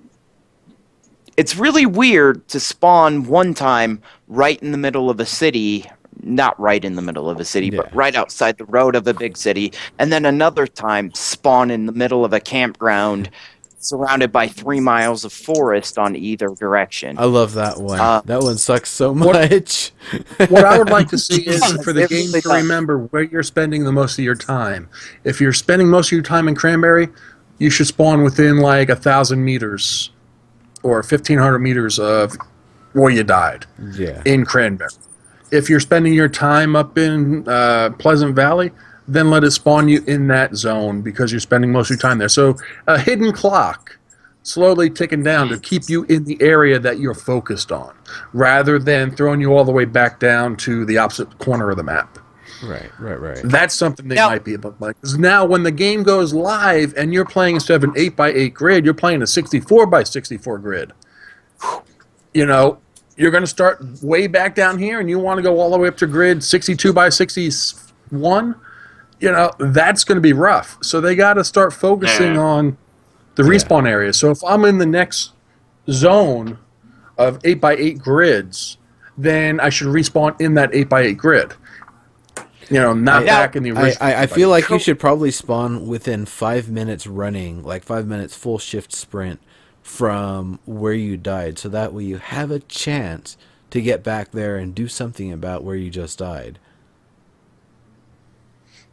really weird to spawn one time right in the middle of a city, not right in the middle of a city, but right outside the road of a big city, and then another time spawn in the middle of a campground surrounded by 3 miles of forest on either direction. I love that one. That one sucks so much. What I would like to see is for the It game really to does. remember where you're spending the most of your time. If you're spending most of your time in Cranberry, you should spawn within like 1,000 meters or 1,500 meters of where you died in Cranberry. If you're spending your time up in Pleasant Valley, then let it spawn you in that zone because you're spending most of your time there. So a hidden clock slowly ticking down to keep you in the area that you're focused on, rather than throwing you all the way back down to the opposite corner of the map. Right. That's something they might be able to like. Because now when the game goes live and you're playing instead of an 8x8 grid, you're playing a 64x64 grid. You're going to start way back down here and you want to go all the way up to grid 62x61. That's going to be rough. So they got to start focusing on the respawn area. So if I'm in the next zone of 8x8 grids, then I should respawn in that 8x8 grid. Not back in the original. I feel like you should probably spawn within 5 minutes running, like 5 minutes full shift sprint from where you died, so that way you have a chance to get back there and do something about where you just died.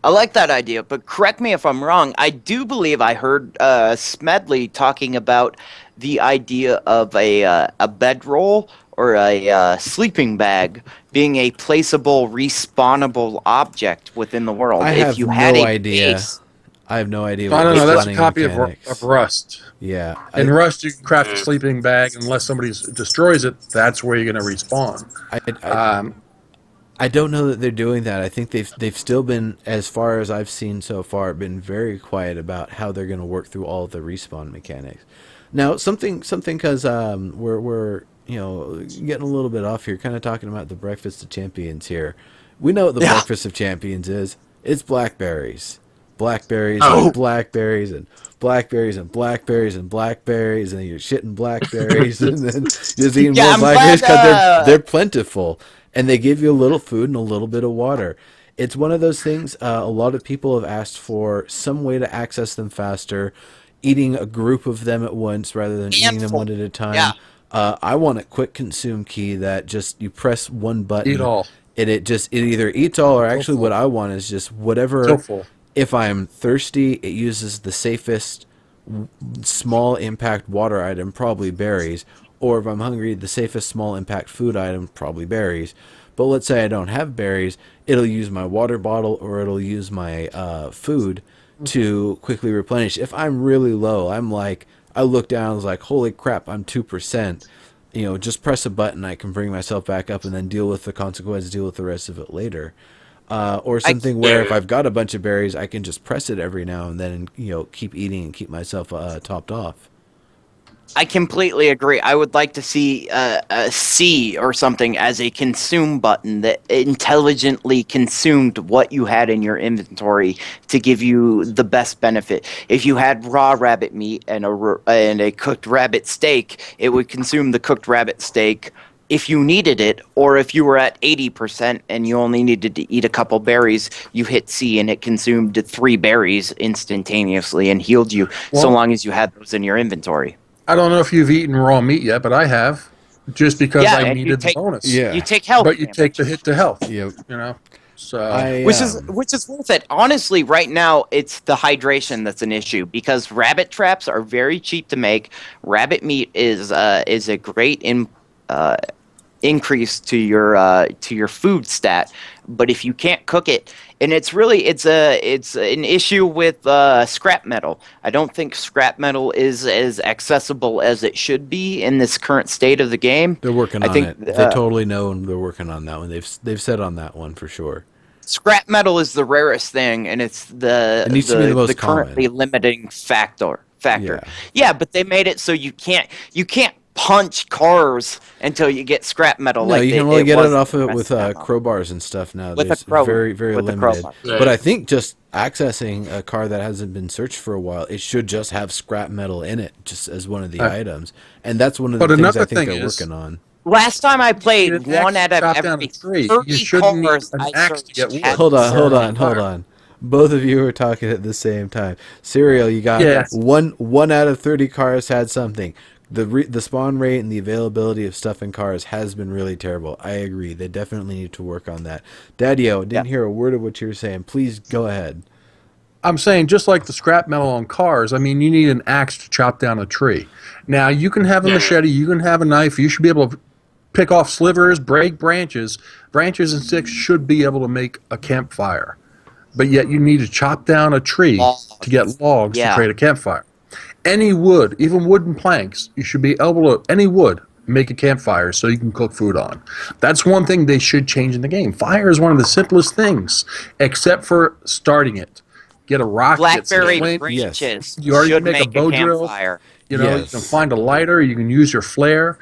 I like that idea, but correct me if I'm wrong. I do believe I heard Smedley talking about the idea of a bedroll or a sleeping bag being a placeable, respawnable object within the world. I if have you had no a idea. base, I have no idea. I don't know. That's a respawning copy mechanics. of Rust. Yeah. In Rust, you can craft a sleeping bag. Unless somebody destroys it, that's where you're going to respawn. I don't know that they're doing that. I think they've still been, as far as I've seen so far, been very quiet about how they're going to work through all of the respawn mechanics. Now, something because we're getting a little bit off here, kind of talking about the Breakfast of Champions here. We know what the Breakfast of Champions is. It's blackberries. Blackberries and blackberries and blackberries and blackberries and blackberries, and you're shitting blackberries and then you're just eating more blackberries because they're plentiful, and they give you a little food and a little bit of water. It's one of those things a lot of people have asked for some way to access them faster, eating a group of them at once rather than eating them one at a time. Yeah. I want a quick consume key that just you press one button. Eat all. It either eats all, or actually what I want is just whatever. So full. If I'm thirsty, it uses the safest small impact water item, probably berries. Or if I'm hungry, the safest small impact food item, probably berries. But let's say I don't have berries, it'll use my water bottle or it'll use my food to quickly replenish. If I'm really low, I look down and was like, holy crap, I'm 2%. Just press a button, I can bring myself back up and then deal with the consequences, deal with the rest of it later. Or something where if I've got a bunch of berries, I can just press it every now and then and keep eating and keep myself topped off. I completely agree. I would like to see a C or something as a consume button that intelligently consumed what you had in your inventory to give you the best benefit. If you had raw rabbit meat and a cooked rabbit steak, it would consume the cooked rabbit steak if you needed it, or if you were at 80% and you only needed to eat a couple berries, you hit C and it consumed 3 berries instantaneously and healed you, so long as you had those in your inventory. I don't know if you've eaten raw meat yet, but I have, just because I needed the bonus. Yeah. You take health, But you take the hit to health. Yep. So which is worth it. Honestly, right now it's the hydration that's an issue because rabbit traps are very cheap to make. Rabbit meat is a great increase to your food stat, but if you can't cook it, and it's an issue with scrap metal. I don't think scrap metal is as accessible as it should be in this current state of the game. They're working on it. They totally know, and they're working on that one. They've said on that one for sure. Scrap metal is the rarest thing, and it's It needs to be the most currently common. limiting factor. Yeah, but they made it so you can't punch cars until you get scrap metal. No, you can only get it off of it with crowbars and stuff now. With It's a crowbar. very, very With a limited. crowbar. But I think just accessing a car that hasn't been searched for a while, it should just have scrap metal in it, just as one of the items. And that's one of the things I think they're working on. Last time I played, An one axe out of chop down every a tree. 30 You shouldn't need cars an I axe to searched get wood. had Hold certain fire. on. Both of you are talking at the same time. Serial, you got one out of 30 cars had something. The spawn rate and the availability of stuff in cars has been really terrible. I agree. They definitely need to work on that. Daddy-O, didn't hear a word of what you were saying. Please go ahead. I'm saying, just like the scrap metal on cars, I mean, you need an axe to chop down a tree. Now, you can have a machete, you can have a knife, you should be able to pick off slivers, break branches. Branches and sticks should be able to make a campfire. But yet you need to chop down a tree to get logs to create a campfire. Any wood, even wooden planks, you should be able to, any wood, make a campfire so you can cook food on. That's one thing they should change in the game. Fire is one of the simplest things, except for starting it. Get a rock, Blackberry get some flint. branches You already should make a bow drill. campfire. You know, you can find a lighter. You can use your flare.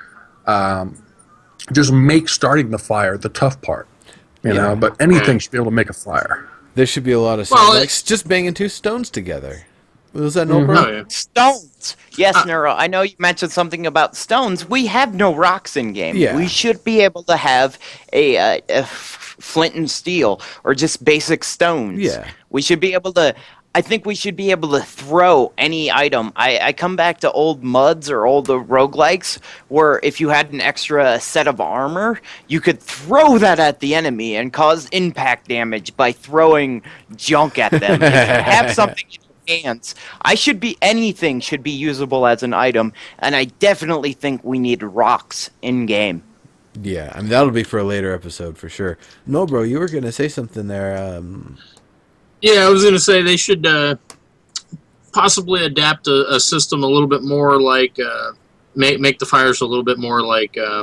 Just make starting the fire the tough part. You know, but anything should be able to make a fire. There should be a lot of just banging 2 stones together. Was that no, Mhm. bro? Oh yeah. Stones. Yes, Uh, Neuro. I know you mentioned something about stones. We have no rocks in game. Yeah. We should be able to have a flint and steel or just basic stones. Yeah. We should be able to. I think we should be able to throw any item. I come back to old muds or old roguelikes where if you had an extra set of armor, you could throw that at the enemy and cause impact damage by throwing junk at them. If you have something in your hands, anything should be usable as an item, and I definitely think we need rocks in game. Yeah, I mean that'll be for a later episode for sure. No, bro, you were gonna say something there. Yeah, I was going to say they should possibly adapt a system a little bit more like make the fires a little bit more like I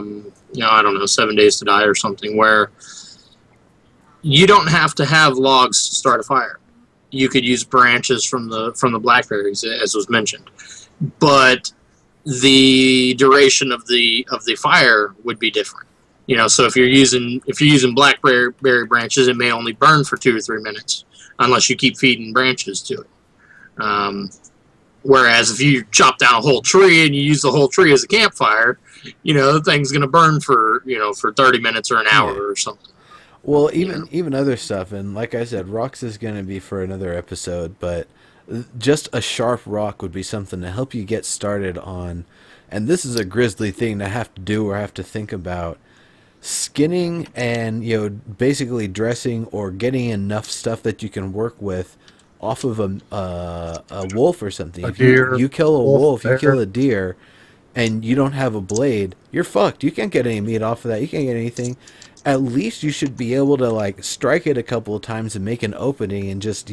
don't know, 7 Days to Die or something, where you don't have to have logs to start a fire. You could use branches from the blackberries, as was mentioned, but the duration of the fire would be different. So if you're using blackberry branches, it may only burn for 2 or 3 minutes, unless you keep feeding branches to it. Whereas if you chop down a whole tree and you use the whole tree as a campfire, the thing's going to burn for 30 minutes or an hour or something. Well, even other stuff, and like I said, rocks is gonna be for another episode, but just a sharp rock would be something to help you get started on. And this is a grisly thing to have to do or have to think about. Skinning and basically dressing or getting enough stuff that you can work with off of a wolf or something. A If deer, you kill a wolf, you bear. kill a deer, and you don't have a blade, you're fucked. You can't get any meat off of that. You can't get anything. At least you should be able to like strike it a couple of times and make an opening, and just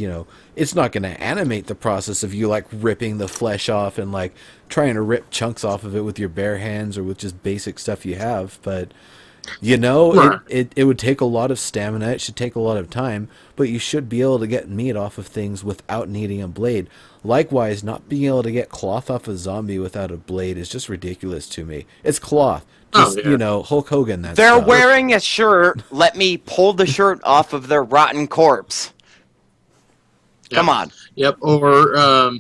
it's not going to animate the process of you like ripping the flesh off and like trying to rip chunks off of it with your bare hands or with just basic stuff you have, but. Right. It would take a lot of stamina. It should take a lot of time, but you should be able to get meat off of things without needing a blade. Likewise, not being able to get cloth off a zombie without a blade is just ridiculous to me. It's cloth. Just, Oh, yeah. Hulk Hogan, that They're stuff. wearing a shirt. Let me pull the shirt off of their rotten corpse. Come on. Yep. Or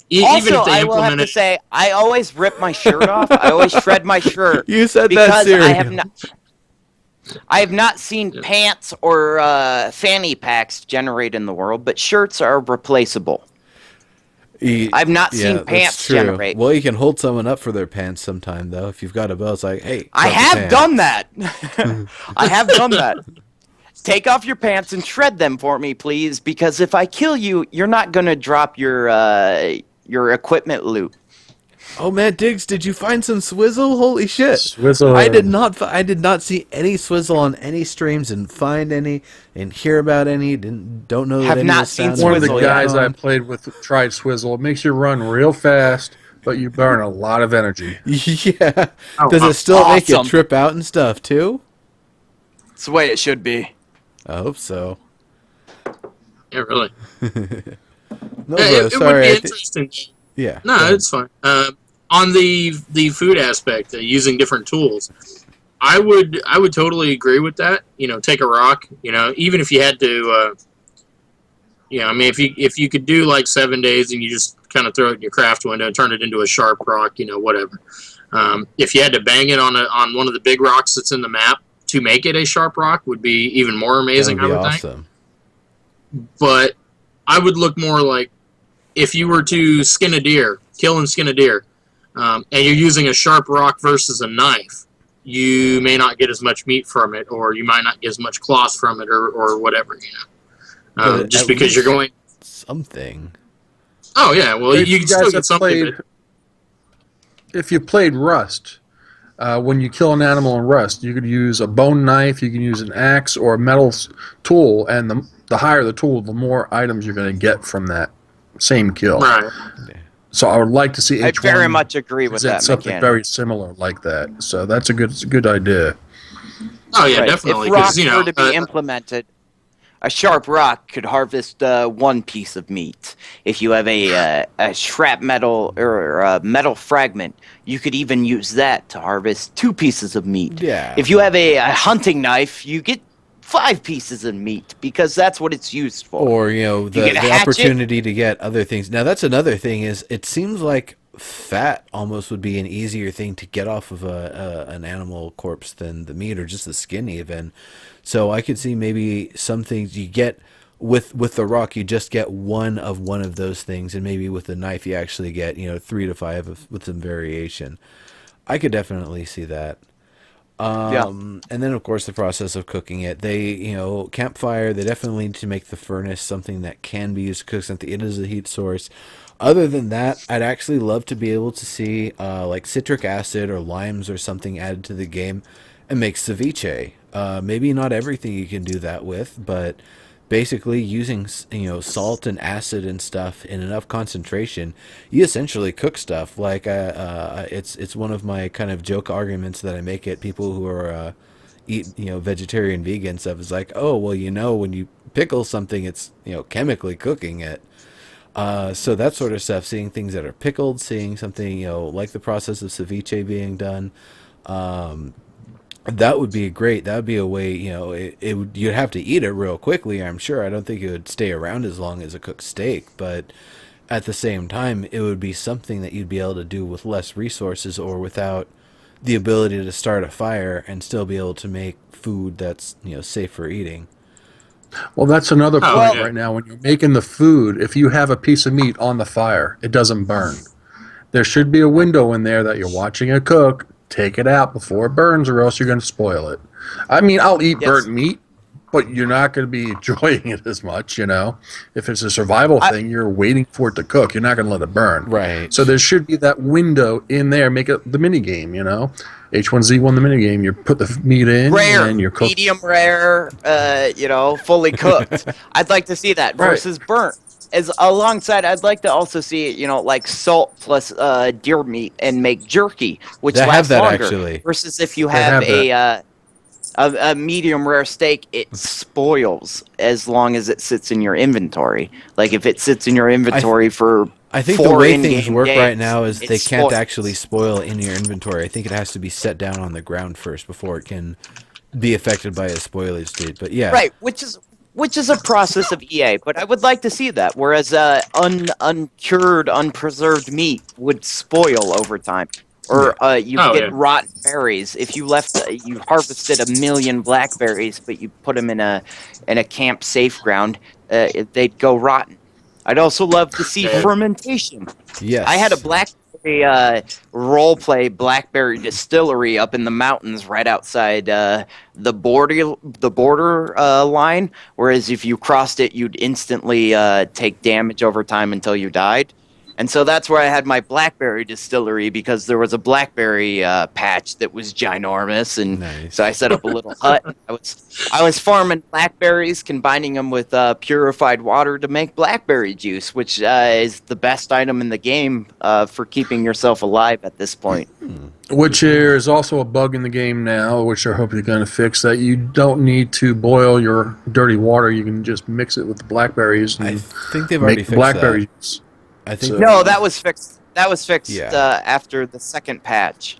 even Also, if they I will have to implemented, say, I always rip my shirt off. I always shred my shirt. You said that because serious. I have not seen pants or fanny packs generate in the world, but shirts are replaceable. I've not seen that's pants true. generate. Well, you can hold someone up for their pants sometime, though. If you've got a belt, it's like, hey, I drop your have pants. done that. I have done that. Take off your pants and shred them for me, please, because if I kill you, you're not going to drop your equipment loot. Oh, Matt Diggs, did you find some swizzle? Holy shit! Swizzle. I did not see any swizzle on any streams. Didn't find any. Didn't hear about any. Don't know. Have that any not was seen found One of the Swizzle, yeah. guys I played with tried Swizzle. It makes you run real fast, but you burn a lot of energy. Yeah. Oh, Does it still make you awesome. trip out and stuff too? It's the way it should be. I hope so. yeah, really. No, Yeah, bro. it Sorry. would be I interesting. yeah. No, go ahead. it's fine. On the food aspect, using different tools, I would totally agree with that. Take a rock. Even if you had to, I mean, if you could do like 7 days and you just kind of throw it in your craft window and turn it into a sharp rock, whatever. If you had to bang it on one of the big rocks that's in the map to make it a sharp rock, would be even more amazing. That would be I would think. awesome. But I would look more like if you were to kill and skin a deer, and you're using a sharp rock versus a knife, you may not get as much meat from it, or you might not get as much cloth from it, or whatever, But just at because you're least going. something. Oh yeah, well If you can still guys get have something. played- If you played Rust, when you kill an animal in Rust, you could use a bone knife, you can use an axe, or a metal tool, and the higher the tool, the more items you're going to get from that same kill. Right. So I would like to see I H1 very much agree with present that something mechanic. very similar like that. So that's a good idea. Oh yeah, Right. definitely. If rocks 'cause, were to be implemented, a sharp rock could harvest one piece of meat. If you have a shrapnel or a metal fragment, you could even use that to harvest 2 pieces of meat. Yeah. If you have a hunting knife, you get 5 pieces of meat because that's what it's used for. Or, you know, You the, get a the hatchet. opportunity to get other things. Now, that's another thing is it seems like fat almost would be an easier thing to get off of an animal corpse than the meat or just the skin even. So I could see maybe some things you get with the rock, you just get one of those things, and maybe with the knife you actually get, you know, 3 to 5 with some variation. I could definitely see that. Yeah. And then of course the process of cooking it. They, you know, campfire, they definitely need to make the furnace something that can be used to cook something. It is a heat source. Other than that, I'd actually love to be able to see like citric acid or limes or something added to the game and make ceviche. Maybe not everything you can do that with, but basically using, you know, salt and acid and stuff in enough concentration, you essentially cook stuff. Like it's one of my kind of joke arguments that I make at people who are eat, you know, vegetarian, vegan stuff. Is like, oh well, you know, when you pickle something, it's, you know, chemically cooking it. So that sort of stuff, seeing things that are pickled, seeing something, you know, like the process of ceviche being done, that would be great. That would be a way, you know, it would, you'd have to eat it real quickly, I'm sure. I don't think it would stay around as long as a cooked steak, but at the same time, it would be something that you'd be able to do with less resources or without the ability to start a fire and still be able to make food that's, you know, safe for eating. Well, that's another Oh, point yeah. right now. When you're making the food, if you have a piece of meat on the fire, it doesn't burn. There should be a window in there that you're watching it cook. Take it out before it burns, or else you're going to spoil it. I mean, I'll eat Yes. burnt meat, but you're not going to be enjoying it as much, you know. If it's a survival thing, you're waiting for it to cook. You're not going to let it burn. Right. So there should be that window in there. Make it the mini game, you know. H1Z1 the mini game. You put the meat in Rare, and you're cooking. medium rare, you know, fully cooked. I'd like to see that Right. versus burnt. As alongside, I'd like to also see, you know, like salt plus deer meat and make jerky, which They have lasts that, longer. actually. Versus if you They have have a medium rare steak, it spoils as long as it sits in your inventory. Like if it sits in your inventory for I think the 4 way in-game things work days, right now is it they can't spoils. actually spoil in your inventory. I think it has to be set down on the ground first before it can be affected by a spoilage state. But yeah, Right, which is a process of EA, but I would like to see that. Whereas uncured, unpreserved meat would spoil over time, or you Oh, get yeah. rotten berries. If you left, you harvested 1,000,000 blackberries, but you put them in a camp safe ground, they'd go rotten. I'd also love to see Yeah. fermentation. yes. I had a blackberry role-play blackberry distillery up in the mountains right outside the border line. Whereas if you crossed it, you'd instantly take damage over time until you died. And so that's where I had my blackberry distillery because there was a blackberry patch that was ginormous, and Nice. so I set up a little hut. I was farming blackberries, combining them with purified water to make blackberry juice, which is the best item in the game for keeping yourself alive at this point. Which is also a bug in the game now, which I hope you're going to fix, that you don't need to boil your dirty water. You can just mix it with the blackberries I and think they've already make fixed blackberry that. juice. I think So- No, that was fixed. That was fixed Yeah. after the second patch.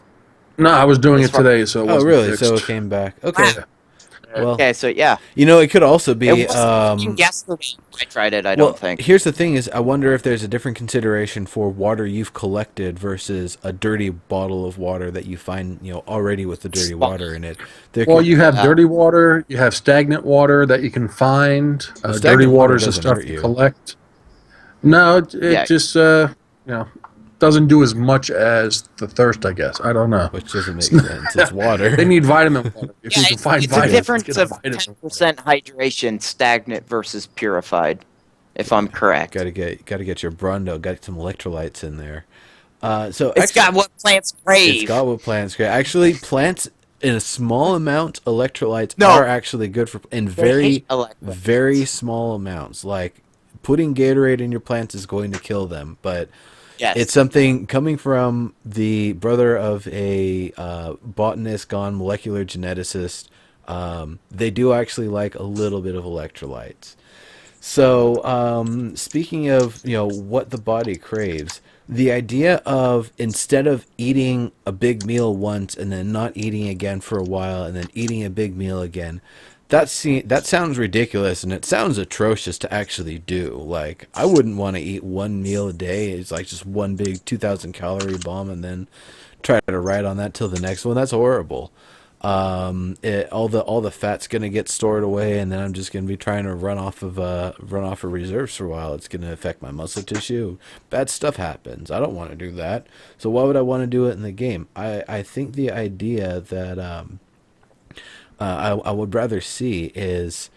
No, I was doing As it far- today, so it Oh, wasn't really? fixed. So it came back. Okay. Yeah. Well, Okay, so yeah. you know, it could also be. It wasn't yesterday I tried it, I Well, don't think. here's the thing: is I wonder if there's a different consideration for water you've collected versus a dirty bottle of water that you find, you know, already with the dirty water in it. There Well, could- you have dirty water, you have stagnant water that you can find. Well, Dirty stagnant water water is the doesn't stuff hurt you you. collect. No, it Yeah. just you know, doesn't do as much as the thirst, I guess. I don't know. which doesn't make sense. It's water. They need vitamin water. If you Yeah, can find it's a vitamins, difference get of vitamin 10% hydration, stagnant versus purified, if I'm correct. Gotta get your Brundo. Got some electrolytes in there. So It's got what plants crave. It's got what plants crave. Actually, plants in a small amount, electrolytes No. are actually good for in very hate electrolytes. very small amounts. Like putting Gatorade in your plants is going to kill them, but Yes. it's something coming from the brother of a botanist gone molecular geneticist. They do actually like a little bit of electrolytes. So, speaking of, you know, what the body craves, the idea of instead of eating a big meal once and then not eating again for a while and then eating a big meal again, that sounds ridiculous, and it sounds atrocious to actually do. Like, I wouldn't want to eat one meal a day. It's like just one big 2,000 calorie bomb, and then try to ride on that till the next one. That's horrible. All the fat's gonna get stored away, and then I'm just gonna be trying to run off of reserves for a while. It's gonna affect my muscle tissue. Bad stuff happens. I don't want to do that. So why would I want to do it in the game? I think the idea that I would rather see is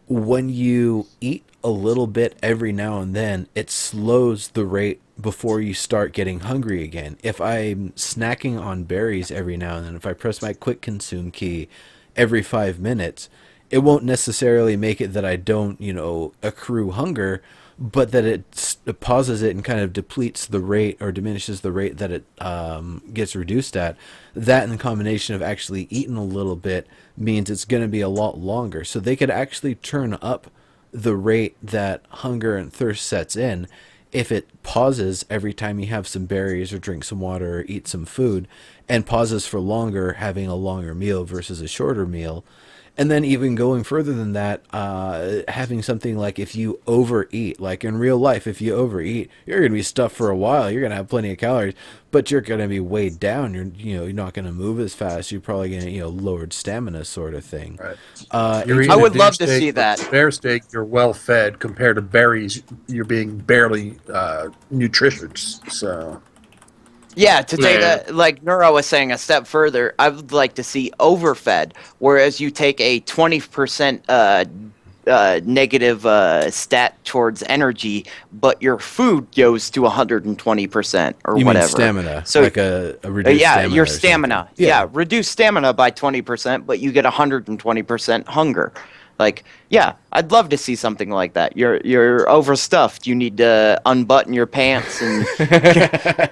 when you eat a little bit every now and then, it slows the rate before you start getting hungry again. If I'm snacking on berries every now and then, if I press my quick consume key every 5 minutes, it won't necessarily make it that I don't, accrue hunger, but that it pauses it and kind of depletes the rate or diminishes the rate that it gets reduced at. That, in the combination of actually eating a little bit, means it's going to be a lot longer. So they could actually turn up the rate that hunger and thirst sets in if it pauses every time you have some berries or drink some water or eat some food, and pauses for longer, having a longer meal versus a shorter meal. And then even going further than that, having something like, if you overeat, like in real life, if you overeat, you're going to be stuffed for a while. You're going to have plenty of calories, but you're going to be weighed down. You're not going to move as fast. You're probably going to, lowered stamina sort of thing. Right. I would love to see that. Bear steak, you're well fed, compared to berries, you're being barely nutritious. So. Yeah, to take like Nura was saying, a step further, I would like to see overfed, whereas you take a 20% negative stat towards energy, but your food goes to 120% or you whatever. Mean stamina, so like a reduced stamina. Your stamina. Yeah, reduce stamina by 20%, but you get 120% hunger. Like, yeah, I'd love to see something like that. You're overstuffed. You need to unbutton your pants, and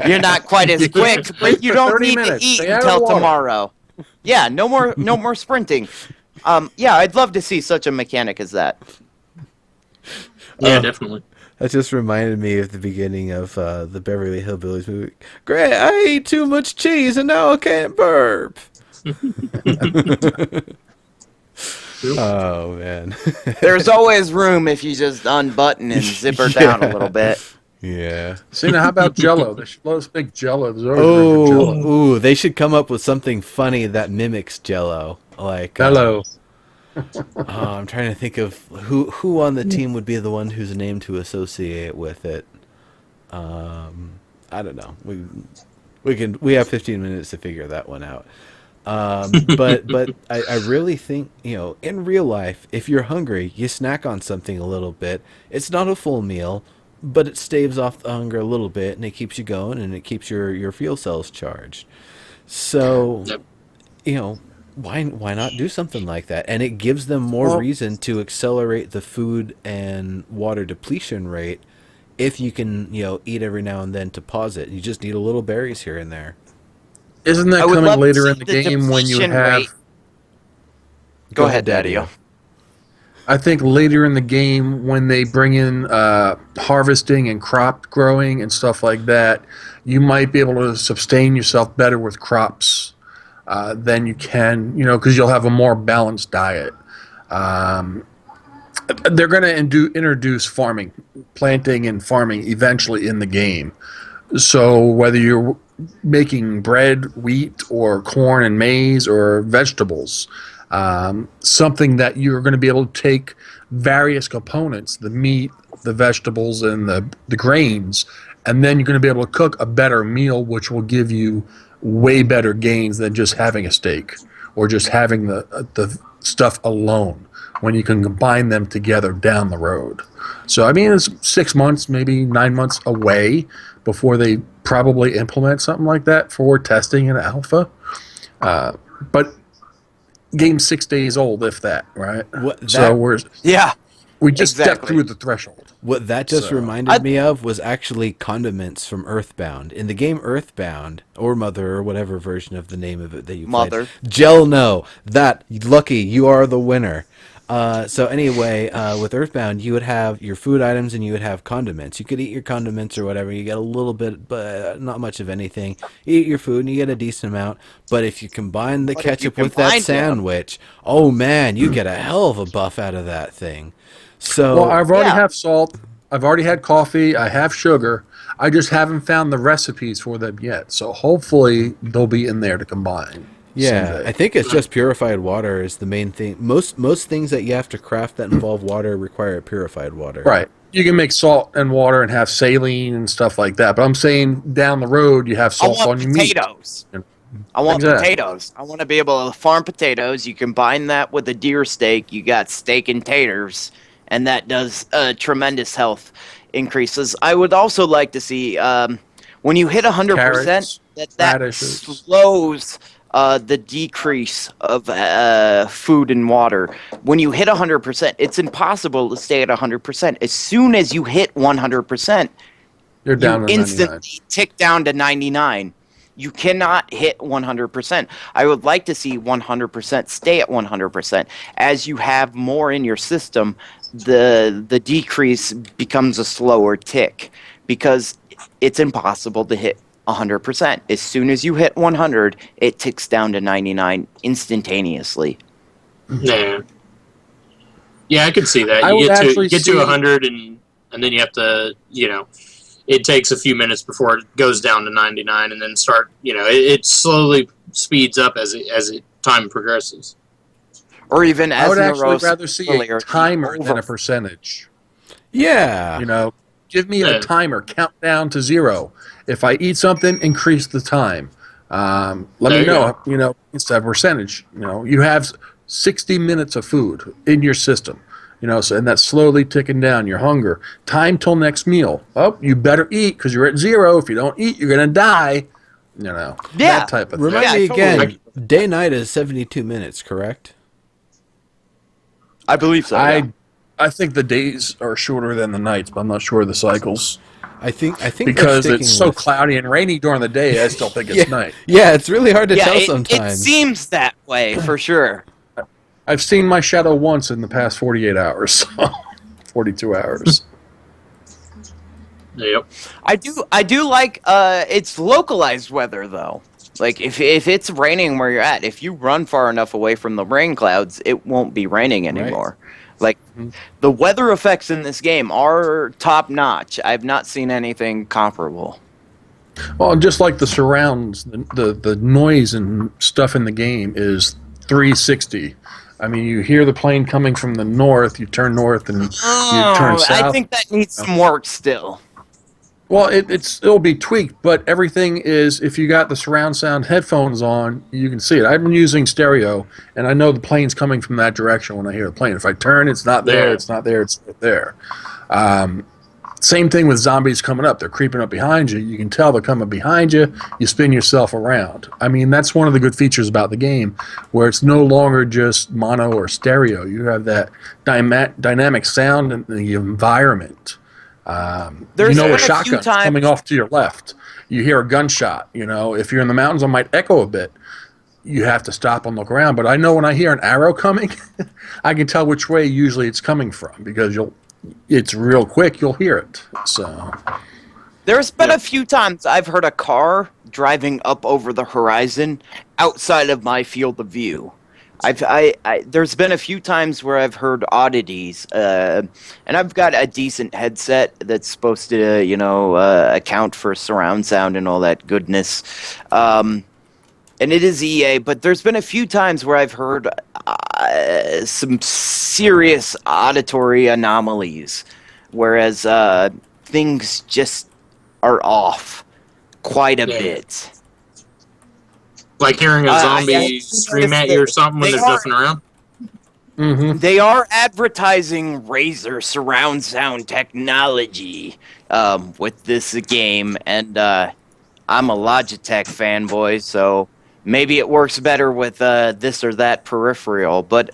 you're not quite as quick, but you don't need to eat until tomorrow. Yeah, no more sprinting. Yeah, I'd love to see such a mechanic as that. Yeah, definitely. That just reminded me of the beginning of the Beverly Hillbillies movie. Great, I ate too much cheese and now I can't burp. Oh man. There's always room if you just unbutton and zip her down a little bit. Yeah. See, now how about Jello? They should let us make Jello. There's always room for Jello. Ooh, they should come up with something funny that mimics Jello. Like Jello. I'm trying to think of who on the team would be the one whose name to associate with it. I don't know. We have 15 minutes to figure that one out. But I really think, in real life, if you're hungry, you snack on something a little bit. It's not a full meal, but it staves off the hunger a little bit, and it keeps you going, and it keeps your fuel cells charged. So, why not do something like that? And it gives them more reason to accelerate the food and water depletion rate if you can, eat every now and then to pause it. You just need a little berries here and there. Isn't that coming later in the game when you have... Go ahead, Daddy-O. I think later in the game when they bring in harvesting and crop growing and stuff like that, you might be able to sustain yourself better with crops than you can, because you'll have a more balanced diet. They're going to introduce planting and farming eventually in the game. So whether you're making bread, wheat, or corn and maize, or vegetables, something that you're going to be able to take various components, the meat, the vegetables, and the grains, and then you're going to be able to cook a better meal, which will give you way better gains than just having a steak or just having the stuff alone, when you can combine them together down the road. So, I mean, it's 6 months, maybe 9 months away before they probably implement something like that for testing in alpha. But game's 6 days old, if that, right? We just stepped through the threshold. What that just reminded me of was actually condiments from Earthbound. In the game Earthbound, or Mother, or whatever version of the name of it that you played. Mother. Jelno. That, lucky, you are the winner. So anyway, with Earthbound, you would have your food items and you would have condiments. You could eat your condiments or whatever. You get a little bit, but not much of anything. You eat your food and you get a decent amount. But if you combine the But if you ketchup with that combine them- sandwich, oh man, you get a hell of a buff out of that thing. So Well, I've already Yeah. have salt. I've already had coffee. I have sugar. I just haven't found the recipes for them yet. So hopefully they'll be in there to combine. yeah, someday. I think it's just purified water is the main thing. Most things that you have to craft that involve water require purified water. Right. You can make salt and water and have saline and stuff like that. But I'm saying down the road you have I salt on want your meat. potatoes. I want Exactly. potatoes. I want to be able to farm potatoes. You combine that with a deer steak, you got steak and taters, and that does tremendous health increases. I would also like to see when you hit 100%, Carrots, that radishes. slows the decrease of food and water. When you hit 100%, it's impossible to stay at 100%. As soon as you hit 100%, You're down you to 99. instantly tick down to 99. You cannot hit 100%. I would like to see 100% stay at 100%. As you have more in your system, the decrease becomes a slower tick because it's impossible to hit 100%. As soon as you hit 100, it ticks down to 99 instantaneously. Yeah. Yeah, I could see that. I You would get actually to see- 100 and then you have to, it takes a few minutes before it goes down to 99 and then start, it slowly speeds up as it time progresses. Or even I as would actually Naros rather see earlier, a the timer than a over- percentage. Yeah. You know, give me Yeah. a timer, count down to 0. If I eat something, increase the time. Let There me you know, instead of percentage. You have 60 minutes of food in your system. So and that's slowly ticking down your hunger. Time till next meal. Oh, you better eat because you're at 0. If you don't eat, you're gonna die. Yeah. That type of thing. Remind Yeah, me totally. again. Day night is 72 minutes, correct? I believe so. yeah. I think the days are shorter than the nights, but I'm not sure of the cycles. I think they're Because sticking it's so with- cloudy and rainy during the day, I still think it's Yeah. night. Yeah, it's really hard to Yeah, tell it sometimes. seems that way for sure. I've seen my shadow once in the past 48 hours, so 42 hours. Yep. I do like it's localized weather though. Like if it's raining where you're at, if you run far enough away from the rain clouds, it won't be raining anymore. Like the weather effects in this game are top notch. I've not seen anything comparable. Well, just like the surrounds, the noise and stuff in the game is 360. I mean, you hear the plane coming from the north, you turn north, and you turn south. I think that needs some work still. Well, it'll be tweaked, but everything is, if you got the surround sound headphones on, you can see it. I've been using stereo, and I know the plane's coming from that direction when I hear the plane. If I turn, it's not there, Yeah. it's not there, it's not there. Same thing with zombies coming up. They're creeping up behind you. You can tell they're coming behind you. You spin yourself around. I mean, that's one of the good features about the game, where it's no longer just mono or stereo. You have that dynamic sound in the environment. There's a been a few shotgun's times- coming off to your left. You hear a gunshot. If you're in the mountains, it might echo a bit. You have to stop and look around. But I know when I hear an arrow coming, I can tell which way usually it's coming from because it's real quick. You'll hear it. So There's been a few times I've heard a car driving up over the horizon outside of my field of view. There's been a few times where I've heard oddities, and I've got a decent headset that's supposed to, account for surround sound and all that goodness. And it is EA, but there's been a few times where I've heard some serious auditory anomalies, whereas things just are off quite a Yeah. bit. Like hearing a I zombie scream at you or something when they there's are- nothing around. They are advertising Razer surround sound technology with this game, and I'm a Logitech fanboy, so maybe it works better with this or that peripheral. But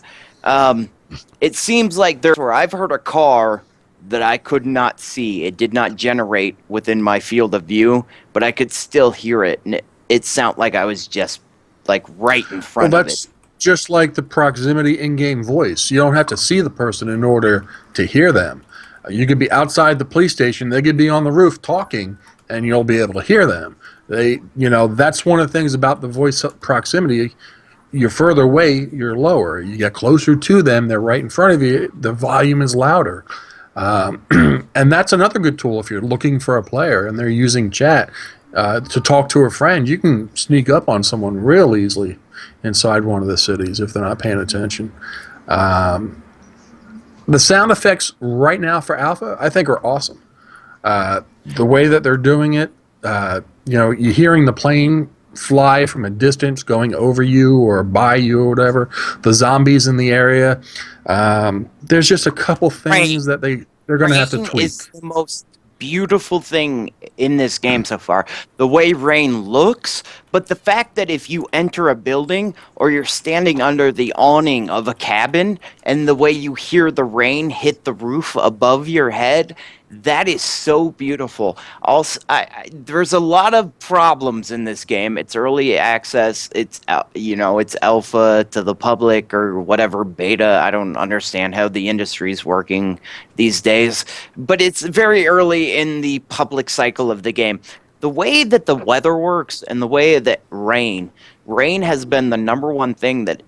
it seems like where I've heard a car that I could not see. It did not generate within my field of view, but I could still hear it, and it sounded like I was just like right in front of it. just like the proximity in-game voice. You don't have to see the person in order to hear them. You could be outside the police station, they could be on the roof talking, and you'll be able to hear them. That's one of the things about the voice proximity. You're further away, you're lower. You get closer to them, they're right in front of you, the volume is louder. And that's another good tool if you're looking for a player and they're using chat to talk to a friend. You can sneak up on someone real easily inside one of the cities if they're not paying attention. The sound effects right now for Alpha, I think, are awesome. The way that they're doing it, you're hearing the plane fly from a distance going over you or by you or whatever. The zombies in the area. There's just a couple things that they're going to have to tweak. Is the most beautiful thing in this game so far. The way rain looks, but the fact that if you enter a building or you're standing under the awning of a cabin and the way you hear the rain hit the roof above your head, that is so beautiful. Also, there's a lot of problems in this game. It's early access. It's it's alpha to the public or whatever beta. I don't understand how the industry is working these days, but it's very early in the public cycle of the game. The way that the weather works and the way that rain has been the number one thing that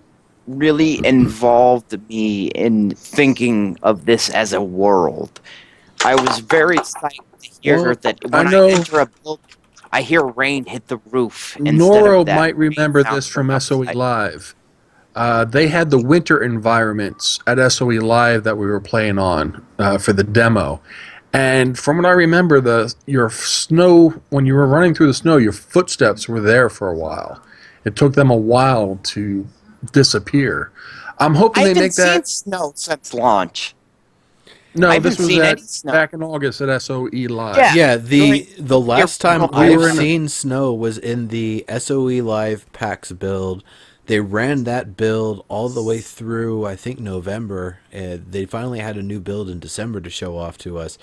really involved me in thinking of this as a world. I was very psyched to hear that when I enter a building, I hear rain hit the roof. Noro might remember this from SOE Live. They had the winter environments at SOE Live that we were playing on for the demo. And from what I remember, your snow, when you were running through the snow, your footsteps were there for a while. It took them a while to disappear. I'm hoping they make that. I haven't seen snow since launch. No, this was back in August at SOE Live. Yeah, the last time I've seen snow was in the SOE Live PAX build. They ran that build all the way through, I think, November. They finally had a new build in December to show off to us.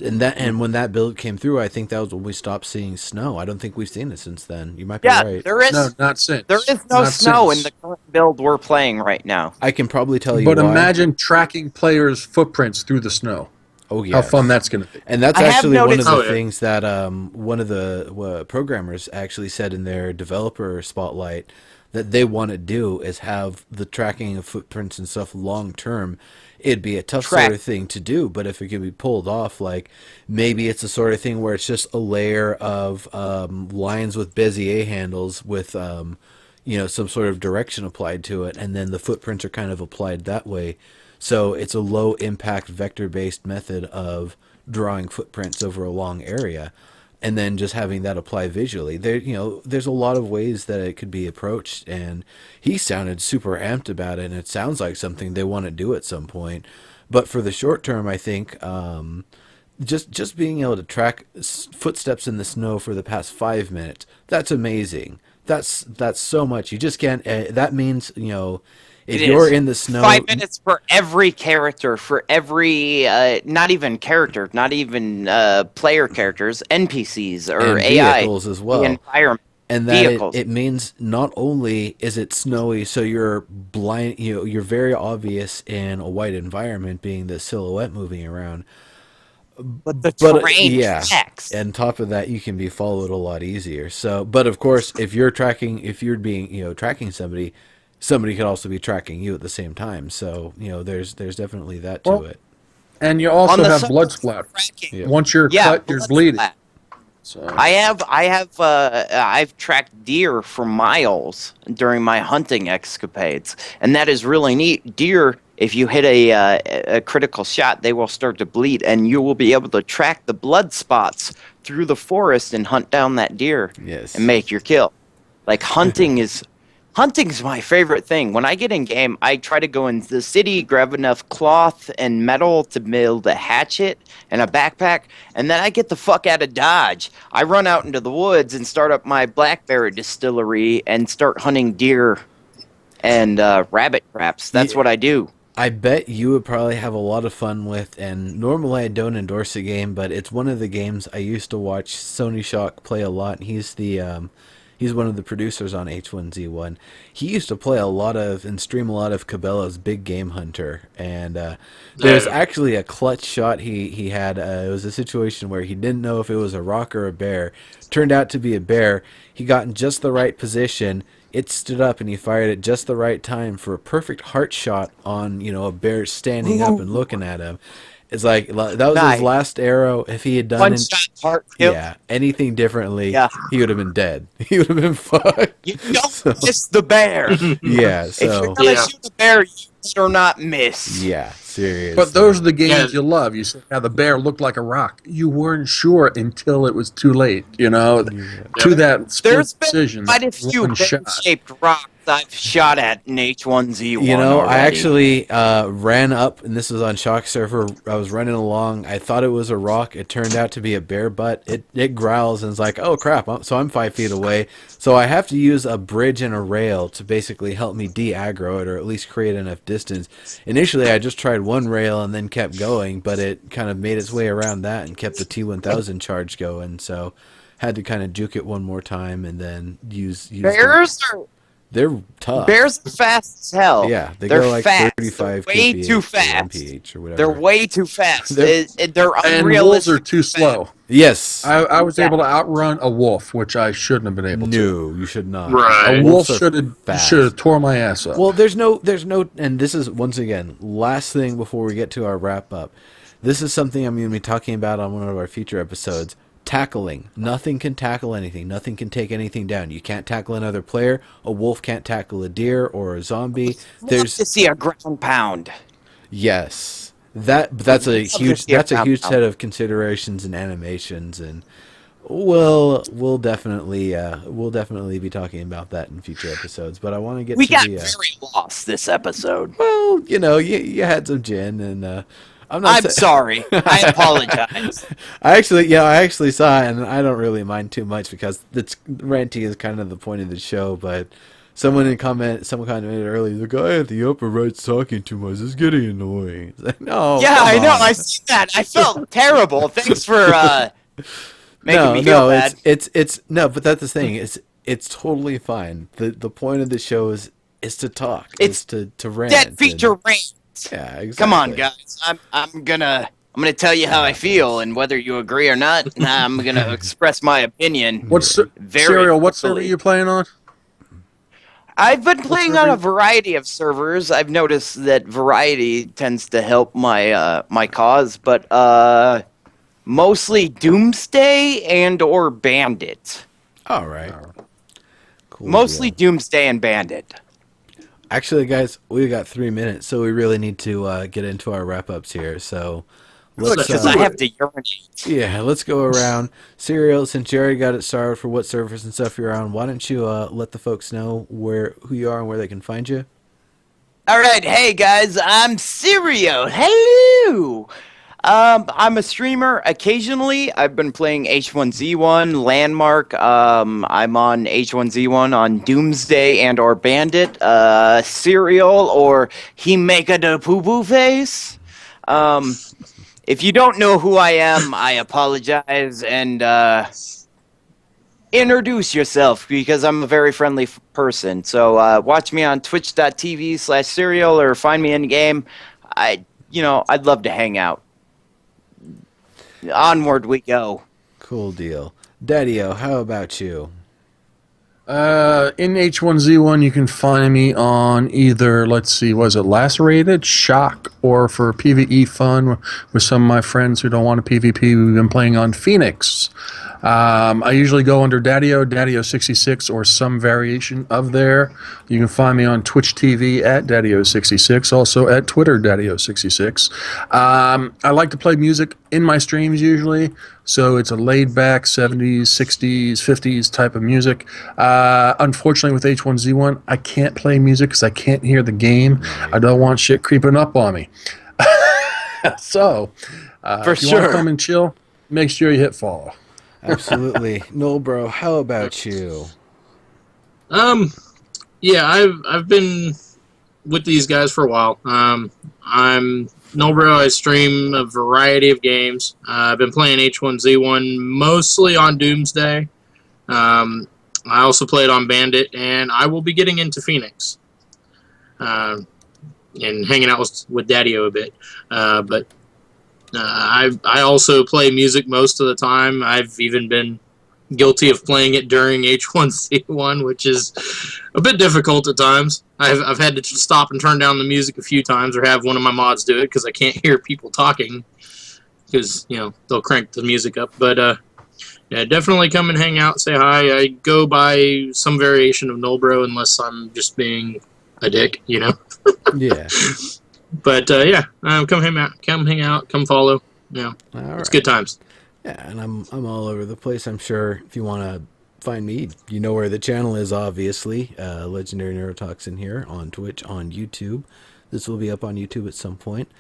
And when that build came through, I think that was when we stopped seeing snow. I don't think we've seen it since then. You might be right. No, not since. There is no snow in the current build we're playing right now. I can probably tell you But why. imagine tracking players' footprints through the snow. Oh, yeah. How fun that's going to be. And that's actually one of the things that one of the programmers actually said in their developer spotlight that they want to do is have the tracking of footprints and stuff long term. It'd be a tough sort of thing to do, but if it can be pulled off, like maybe it's the sort of thing where it's just a layer of lines with Bezier handles with some sort of direction applied to it, and then the footprints are kind of applied that way. So it's a low impact vector based method of drawing footprints over a long area, and then just having that apply visually. There's a lot of ways that it could be approached, and he sounded super amped about it, and it sounds like something they want to do at some point. But for the short term, I think just being able to track footsteps in the snow for the past 5 minutes, that's amazing. That's so much. You just can't. That means if you're in the snow, 5 minutes for every character, for every not even character, not even player characters, NPCs or and AI vehicles as well. Environment. And that it means not only is it snowy, so you're blind, you're very obvious in a white environment, being the silhouette moving around. But the terrain checks. And on top of that, you can be followed a lot easier. So, but of course, if you're tracking somebody could also be tracking you at the same time. So, there's definitely that to it. And you also have blood splatters. Yeah. Once you're cut, you're bleeding. So. I've tracked deer for miles during my hunting escapades, and that is really neat. Deer, if you hit a critical shot, they will start to bleed, and you will be able to track the blood spots through the forest and hunt down that deer. Yes. And make your kill. Like hunting's my favorite thing. When I get in game, I try to go into the city, grab enough cloth and metal to build a hatchet and a backpack, and then I get the fuck out of Dodge. I run out into the woods and start up my blackberry distillery and start hunting deer and rabbit traps. That's what I do. I bet you would probably have a lot of fun with, and normally I don't endorse a game, but it's one of the games I used to watch Sony Shock play a lot. He's the He's one of the producers on H1Z1. He used to play a lot of and stream a lot of Cabela's Big Game Hunter, and there's actually a clutch shot he had. It was a situation where he didn't know if it was a rock or a bear. Turned out to be a bear. He got in just the right position. It stood up and he fired at just the right time for a perfect heart shot on, a bear standing up and looking at him. It's like that was Nice. his last arrow. If he had done One shot heart kill. anything differently, Yeah. he would have been dead. He would have been fucked. You don't miss the bear. Yeah, If you're so gonna shoot a bear, you better not miss. yeah, serious. But those are the games Yeah. you love. You said how the bear looked like a rock. You weren't sure until it was too late. To that split There's been decision. quite a few one shot. bear-shaped rocks I've shot at in H1Z1. I actually ran up, and this was on Shock Surfer. I was running along. I thought it was a rock. It turned out to be a bear butt. It growls and is like, oh crap! So I'm 5 feet away. So I have to use a bridge and a rail to basically help me de-aggro it, or at least create enough distance. Initially, I just tried one rail and then kept going, but it kind of made its way around that and kept the T1000 charge going. So had to kind of juke it one more time and then use bears are They're tough. bears are fast as hell. Yeah, they're go like fast. 35 They're way kph too or fast. mph or whatever. They're way too fast. They're- They're And wolves unrealistic. are too slow. Yes. I was able to outrun a wolf, which I shouldn't have been able to. No, you should not. Right. A wolf Wolves are should fast. have tore my ass up. Well, there's no, and this is once again last thing before we get to our wrap up. This is something I'm going to be talking about on one of our future episodes. Tackling. Nothing can tackle anything. Nothing can take anything down. You can't tackle another player. A wolf can't tackle a deer or a zombie. There's to see a ground pound. That's a huge see a that's a huge ground set of considerations and animations, and we'll definitely be talking about that in future episodes. But I want to get We to got the very lost this episode. well, you had some gin, and I'm not. I'm sorry. I apologize. I actually saw it, and I don't really mind too much because it's ranty is kind of the point of the show. But someone commented earlier, the guy at the upper right's talking too much. It's getting annoying. It's like, no, Yeah, come I know. on. I see that. I felt terrible. Thanks for making me feel bad. it's no, but that's the thing. It's totally fine. The point of the show is to talk. It's to rant. Dead feature rant. Yeah, exactly. Come on, guys. I'm gonna tell you how I feel, and whether you agree or not, I'm gonna express my opinion. What's Very Serial? What server quickly. are you playing on? I've been playing on server? a variety of servers. I've noticed that variety tends to help my my cause, but mostly Doomsday and or Bandit. All right. Cool Mostly deal. Doomsday and Bandit. Actually, guys, we got 3 minutes, so we really need to get into our wrap-ups here. So let's Because I have to urinate. yeah, let's go around. Serial, since you already got it started for what servers and stuff you're on, why don't you let the folks know who you are and where they can find you? All right, hey guys, I'm Sirio. Hello. I'm a streamer. Occasionally, I've been playing H1Z1, Landmark. I'm on H1Z1 on Doomsday and or Bandit, Serial, or He Make a da Poo Poo Face. If you don't know who I am, I apologize and introduce yourself because I'm a very friendly person. So watch me on twitch.tv/serial or find me in game. I'd love to hang out. Onward we go. Cool deal. Daddy-O, how about you? In H1Z1, you can find me on either, let's see, was it Lacerated, Shock, or for PvE fun with some of my friends who don't want to PvP. We've been playing on Phoenix. I usually go under Daddy-O66 or some variation of there. You can find me on Twitch TV at Daddy-O66, also at Twitter Daddy-O66. I like to play music in my streams usually, so it's a laid-back 70s, 60s, 50s type of music. Unfortunately, with H1Z1, I can't play music because I can't hear the game. I don't want shit creeping up on me. So, For if you want sure. to come and chill, make sure you hit follow. Absolutely. Noel, bro, how about you? Yeah, I've been with these guys for a while. I'm Nobro. I stream a variety of games. I've been playing H1Z1 mostly on Doomsday. I also played on Bandit, and I will be getting into Phoenix. And hanging out with Daddy-O a bit. But I also play music most of the time. I've even been guilty of playing it during H1Z1, which is a bit difficult at times. I've had to stop and turn down the music a few times, or have one of my mods do it because I can't hear people talking because they'll crank the music up. But yeah, definitely come and hang out, say hi. I go by some variation of Nullbro unless I'm just being a dick, Yeah. But yeah, come hang out, come follow. All it's right. good times. Yeah, and I'm all over the place. I'm sure if you want to find me, you know where the channel is, obviously. Legendary Neurotoxin here on Twitch, on YouTube. This will be up on YouTube at some point.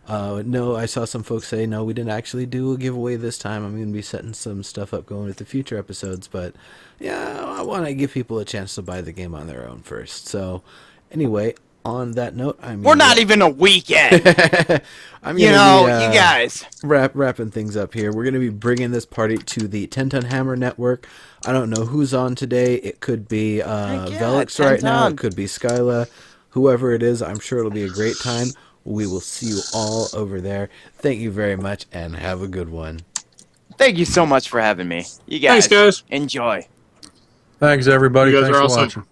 No, I saw some folks say, no, we didn't actually do a giveaway this time. I'm going to be setting some stuff up going with the future episodes. But yeah, I want to give people a chance to buy the game on their own first. So anyway, on that note, We're not even a weekend. I'm you guys. Wrapping things up here. We're going to be bringing this party to the 10 Ton Hammer Network. I don't know who's on today. It could be Velix right now. It could be Skyla. Whoever it is, I'm sure it'll be a great time. We will see you all over there. Thank you very much, and have a good one. Thank you so much for having me. You guys, Thanks, guys. Enjoy. Thanks, everybody. You guys Thanks are for awesome. watching.